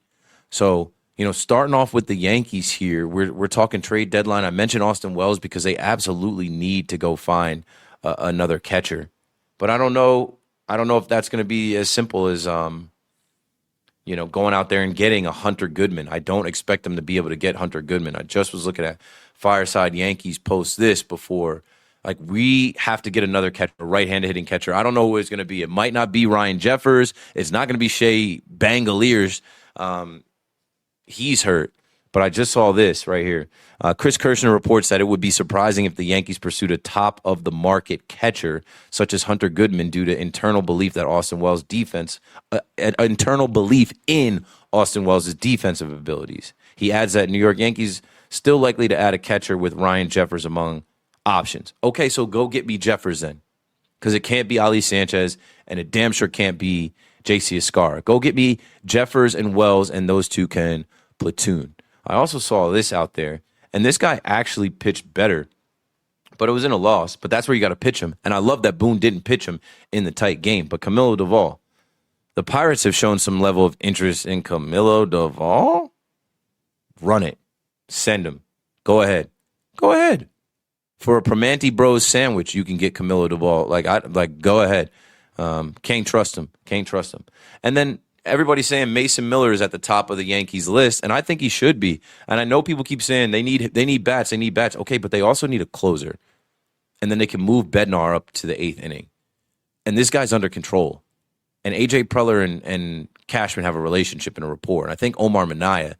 So, starting off with the Yankees here, we're talking trade deadline. I mentioned Austin Wells because they absolutely need to go find another catcher. But I don't know if that's going to be as simple as going out there and getting a Hunter Goodman. I don't expect them to be able to get Hunter Goodman. I just was looking at Fireside Yankees post this before. We have to get another catcher, a right-handed hitting catcher. I don't know who it's going to be. It might not be Ryan Jeffers. It's not going to be Shea Bangaliers. He's hurt. But I just saw this right here. Chris Kirshner reports that it would be surprising if the Yankees pursued a top-of-the-market catcher such as Hunter Goodman due to internal belief that Austin Wells' defense, internal belief in Austin Wells' defensive abilities. He adds that New York Yankees still likely to add a catcher with Ryan Jeffers among options. Okay, so go get me Jeffers then, because it can't be Ali Sanchez, and it damn sure can't be J.C. Escara. Go get me Jeffers and Wells, and those two can platoon. I also saw this out there, and this guy actually pitched better, but it was in a loss. But that's where you got to pitch him. And I love that Boone didn't pitch him in the tight game. But Camilo Duvall, the Pirates have shown some level of interest in Camilo Duvall. Run it. Send him. Go ahead. Go ahead. For a Primanti Bros sandwich, you can get Camilo Duvall. Go ahead. Can't trust him. Can't trust him. And then everybody's saying Mason Miller is at the top of the Yankees list, and I think he should be. And I know people keep saying they need bats. They need bats. Okay, but they also need a closer. And then they can move Bednar up to the 8th inning. And this guy's under control. And A.J. Preller and Cashman have a relationship and a rapport. And I think Omar Minaya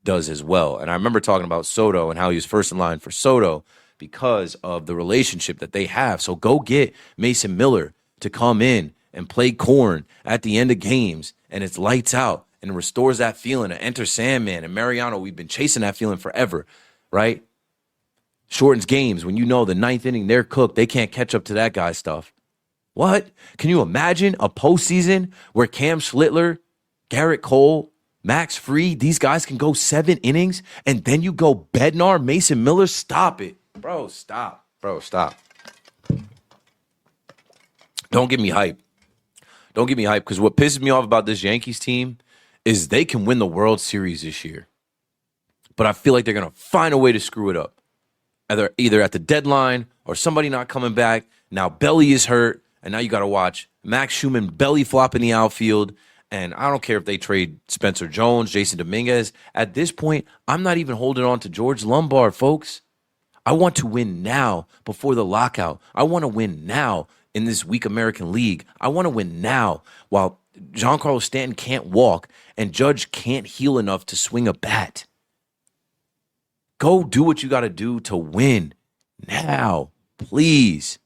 does as well. And I remember talking about Soto and how he was first in line for Soto because of the relationship that they have. So go get Mason Miller to come in and play corn at the end of games, and it's lights out and restores that feeling to Enter Sandman and Mariano. We've been chasing that feeling forever, right? Shortens games when you know the 9th inning, they're cooked. They can't catch up to that guy's stuff. What? Can you imagine a postseason where Cam Schlittler, Garrett Cole, Max Fried, these guys can go 7 innings, and then you go Bednar, Mason Miller? Stop it. Bro, stop. Bro, stop. Don't get me hyped. Don't get me hyped, because what pisses me off about this Yankees team is they can win the World Series this year. But I feel like they're going to find a way to screw it up. Either at the deadline or somebody not coming back. Now Belli is hurt, and now you got to watch Max Schumann belly flop in the outfield. And I don't care if they trade Spencer Jones, Jason Dominguez. At this point, I'm not even holding on to George Lombard, folks. I want to win now before the lockout. I want to win now in this weak American League. I want to win now while Giancarlo Stanton can't walk and Judge can't heal enough to swing a bat. Go do what you got to do to win now, please.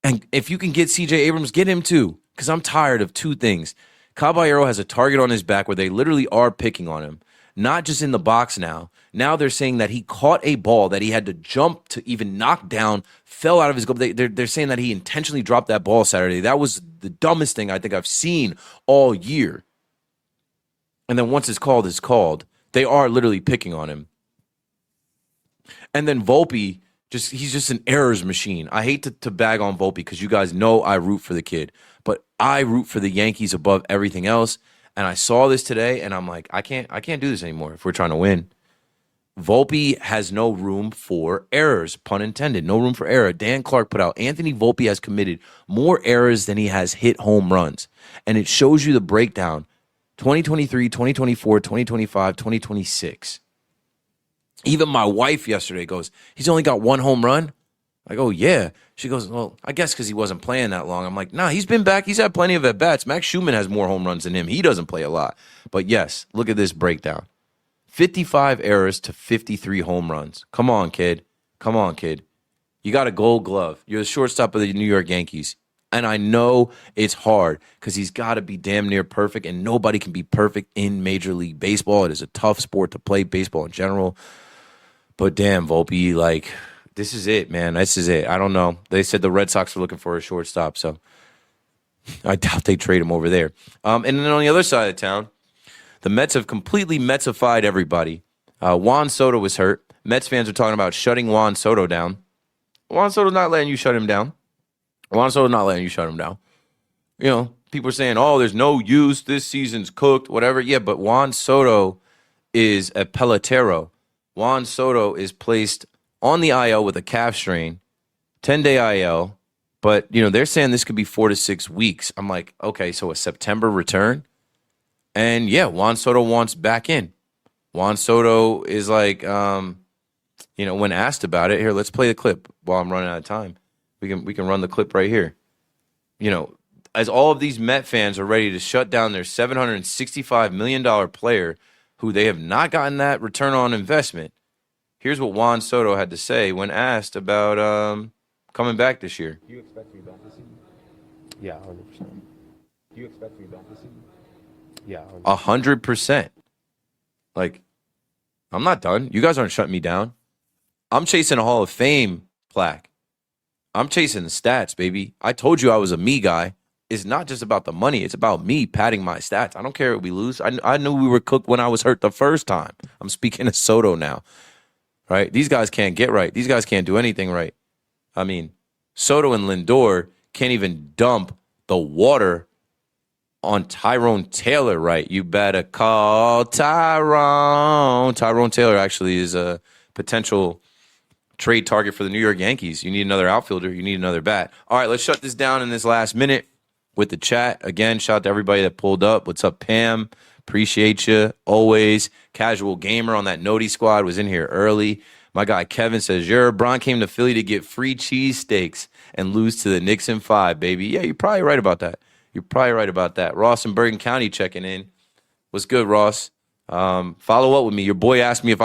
And if you can get C.J. Abrams, get him too. Because I'm tired of 2 things. Caballero has a target on his back where they literally are picking on him. Not just in the box now. Now they're saying that he caught a ball that he had to jump to even knock down, fell out of his glove. They're saying that he intentionally dropped that ball Saturday. That was the dumbest thing I think I've seen all year. And then once it's called. They are literally picking on him. And then Volpe, he's just an errors machine. I hate to bag on Volpe because you guys know I root for the kid. But I root for the Yankees above everything else. And I saw this today, and I'm like, I can't do this anymore if we're trying to win. Volpe has no room for errors, pun intended. No room for error. Dan Clark put out, Anthony Volpe has committed more errors than he has hit home runs. And it shows you the breakdown. 2023, 2024, 2025, 2026. Even my wife yesterday goes, he's only got 1 home run? I go, yeah. She goes, well, I guess because he wasn't playing that long. I'm like, nah, he's been back. He's had plenty of at-bats. Max Schumann has more home runs than him. He doesn't play a lot. But yes, look at this breakdown. 55 errors to 53 home runs. Come on, kid. Come on, kid. You got a gold glove. You're the shortstop of the New York Yankees. And I know it's hard because he's got to be damn near perfect, and nobody can be perfect in Major League Baseball. It is a tough sport to play, baseball in general. But damn, Volpe, this is it, man. This is it. I don't know. They said the Red Sox were looking for a shortstop, so I doubt they trade him over there. And then on the other side of town, the Mets have completely Metsified everybody. Juan Soto was hurt. Mets fans are talking about shutting Juan Soto down. Juan Soto's not letting you shut him down. Juan Soto's not letting you shut him down. You know, people are saying, oh, there's no use. This season's cooked, whatever. Yeah, but Juan Soto is a pelotero. Juan Soto is placed on the IL with a calf strain, 10-day IL. But, they're saying this could be 4 to 6 weeks. I'm like, okay, so a September return? And, yeah, Juan Soto wants back in. Juan Soto is like, when asked about it, here, let's play the clip while I'm running out of time. We can run the clip right here. As all of these Met fans are ready to shut down their $765 million player who they have not gotten that return on investment, here's what Juan Soto had to say when asked about coming back this year. Do you expect to be back this season? Yeah, 100%. Do you expect to be back this season? Yeah, 100%. I'm not done. You guys aren't shutting me down. I'm chasing a Hall of Fame plaque. I'm chasing the stats, baby. I told you I was a me guy. It's not just about the money. It's about me padding my stats. I don't care if we lose. I knew we were cooked when I was hurt the first time. I'm speaking of Soto now. Right? These guys can't get right. These guys can't do anything right. I mean, Soto and Lindor can't even dump the water on Tyrone Taylor right. You better call Tyrone. Tyrone Taylor actually is a potential trade target for the New York Yankees. You need another outfielder. You need another bat. All right, let's shut this down in this last minute with the chat. Again, shout out to everybody that pulled up. What's up, Pam? Appreciate you. Always. Casual Gamer on that Noti squad was in here early. My guy Kevin says, LeBron came to Philly to get free cheesesteaks and lose to the Knicks in 5, baby. Yeah, you're probably right about that. Ross in Bergen County checking in. What's good, Ross? Follow up with me. Your boy asked me if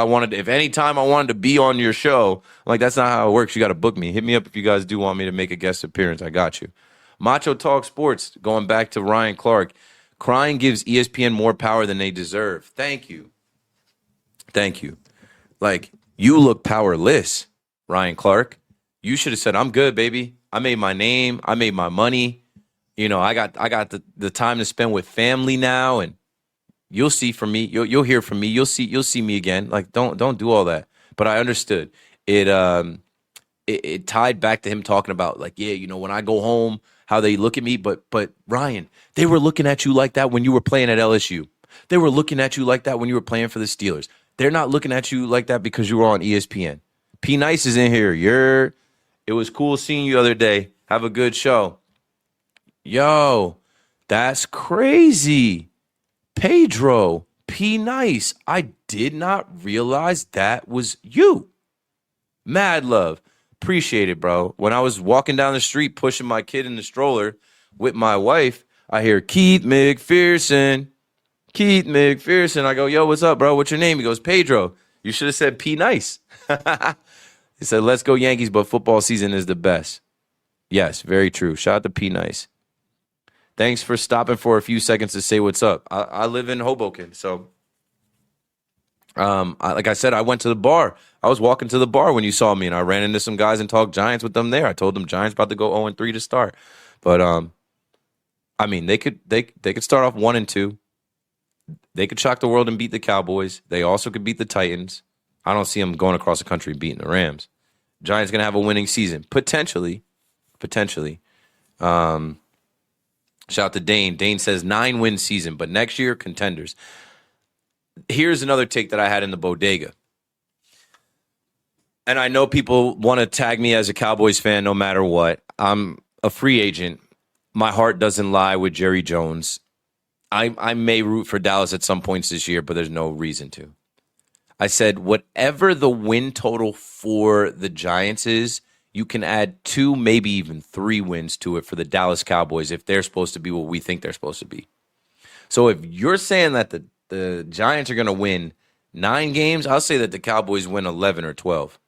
any time I wanted to be on your show. I'm like, that's not how it works. You got to book me. Hit me up if you guys do want me to make a guest appearance. I got you. Macho Talk Sports, going back to Ryan Clark. Crying gives ESPN more power than they deserve. Thank you. Like, you look powerless, Ryan Clark. You should have said, I'm good, baby. I made my name. I made my money. You know, I got the time to spend with family now, and you'll see from me. You'll hear from me. You'll see me again. Like, don't do all that. But I understood. It tied back to him talking about, like, yeah, you know, when I go home, how they look at me. But Ryan, they were looking at you like that when you were playing at LSU. They were looking at you like that when you were playing for the Steelers. They're not looking at you like that because you were on ESPN. P Nice is in here. It was cool seeing you the other day. Have a good show. Yo, that's crazy. Pedro, P Nice. I did not realize that was you. Mad love. Appreciate it, bro. When I was walking down the street pushing my kid in the stroller with my wife, I hear Keith McPherson. I go, yo, what's up, bro? What's your name? He goes, Pedro. You should have said P Nice. He said, let's go Yankees, but football season is the best. Yes, very true. Shout out to P Nice. Thanks for stopping for a few seconds to say what's up. I live in Hoboken, so like I said, I went to the bar. I was walking to the bar when you saw me, and I ran into some guys and talked Giants with them there. I told them Giants about to go 0-3 to start, but I mean, they could start off 1-2. They could shock the world and beat the Cowboys. They also could beat the Titans. I don't see them going across the country and beating the Rams. Giants going to have a winning season. Potentially. Shout out to Dane. Dane says 9-win season, but next year, contenders. Here's another take that I had in the bodega. And I know people want to tag me as a Cowboys fan no matter what. I'm a free agent. My heart doesn't lie with Jerry Jones. I may root for Dallas at some points this year, but there's no reason to. I said, whatever the win total for the Giants is, you can add 2, maybe even 3 wins to it for the Dallas Cowboys if they're supposed to be what we think they're supposed to be. So if you're saying that the Giants are going to win 9 games, I'll say that the Cowboys win 11 or 12.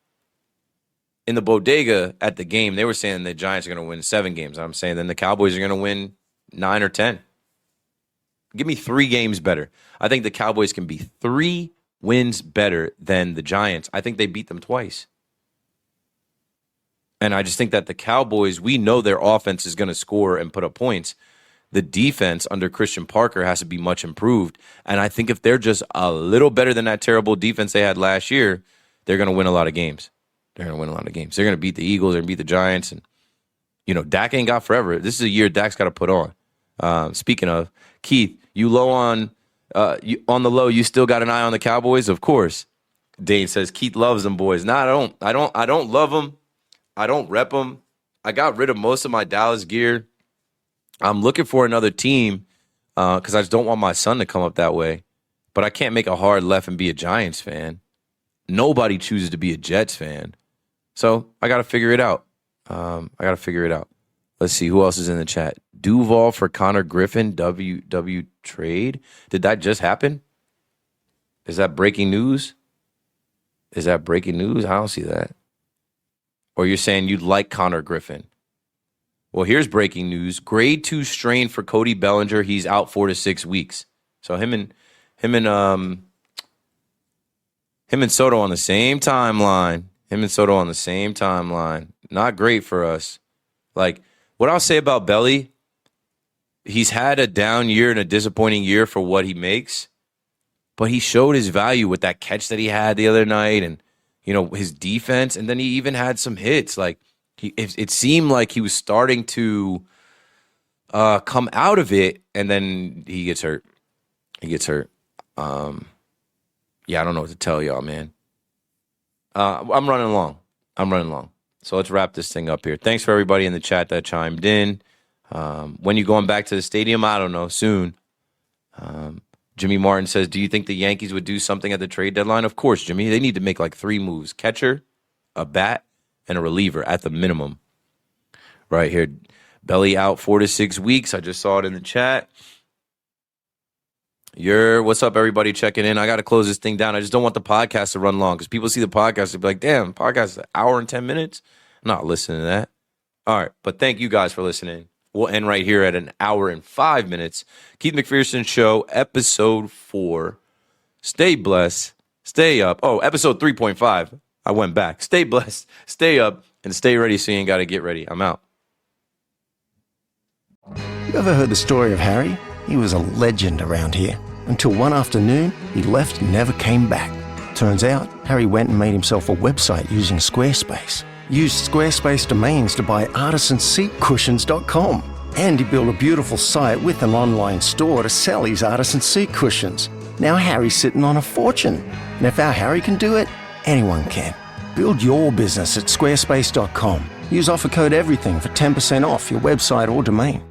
In the bodega at the game, they were saying the Giants are going to win 7 games. I'm saying then the Cowboys are going to win 9 or 10. Give me 3 games better. I think the Cowboys can be 3 wins better than the Giants. I think they beat them twice. And I just think that the Cowboys, we know their offense is going to score and put up points. The defense under Christian Parker has to be much improved. And I think if they're just a little better than that terrible defense they had last year, they're going to win a lot of games. They're going to beat the Eagles. They're going to beat the Giants. And, you know, Dak ain't got forever. This is a year Dak's got to put on. Speaking of, Keith, you low on the low, you still got an eye on the Cowboys? Of course. Dane says Keith loves them boys. Nah, I don't love them. I don't rep them. I got rid of most of my Dallas gear. I'm looking for another team because I just don't want my son to come up that way. But I can't make a hard left and be a Giants fan. Nobody chooses to be a Jets fan. So I got to figure it out. Let's see who else is in the chat. Duval for Connor Griffin, WW trade. Did that just happen? Is that breaking news? I don't see that. Or you're saying you'd like Connor Griffin. Well, here's breaking news. Grade 2 strain for Cody Bellinger. He's out 4 to 6 weeks. So him and Soto on the same timeline. Not great for us. Like, what I'll say about Belli, he's had a down year and a disappointing year for what he makes, but he showed his value with that catch that he had the other night and, you know, his defense, and then he even had some hits. Like, it seemed like he was starting to come out of it, and then he gets hurt. Yeah, I don't know what to tell y'all, man. I'm running along. So let's wrap this thing up here. Thanks for everybody in the chat that chimed in. When you going back to the stadium? I don't know. Soon. Jimmy Martin says, do you think the Yankees would do something at the trade deadline? Of course, Jimmy. They need to make like 3 moves. Catcher, a bat, and a reliever at the minimum. Right here. Belli out 4 to 6 weeks. I just saw it in the chat. What's up, everybody checking in? I got to close this thing down. I just don't want the podcast to run long because people see the podcast and be like, damn, podcast is an hour and 10 minutes. I'm not listening to that. All right. But thank you guys for listening. We'll end right here at an hour and 5 minutes. Keith McPherson Show, episode 4. Stay blessed. Stay up. Oh, episode 3.5. I went back. Stay blessed. Stay up. And stay ready so you ain't got to get ready. I'm out. You ever heard the story of Harry? He was a legend around here. Until one afternoon, he left and never came back. Turns out, Harry went and made himself a website using Squarespace. Used Squarespace domains to buy artisanseatcushions.com. And he built a beautiful site with an online store to sell his artisan seat cushions. Now Harry's sitting on a fortune. And if our Harry can do it, anyone can. Build your business at squarespace.com. Use offer code EVERYTHING for 10% off your website or domain.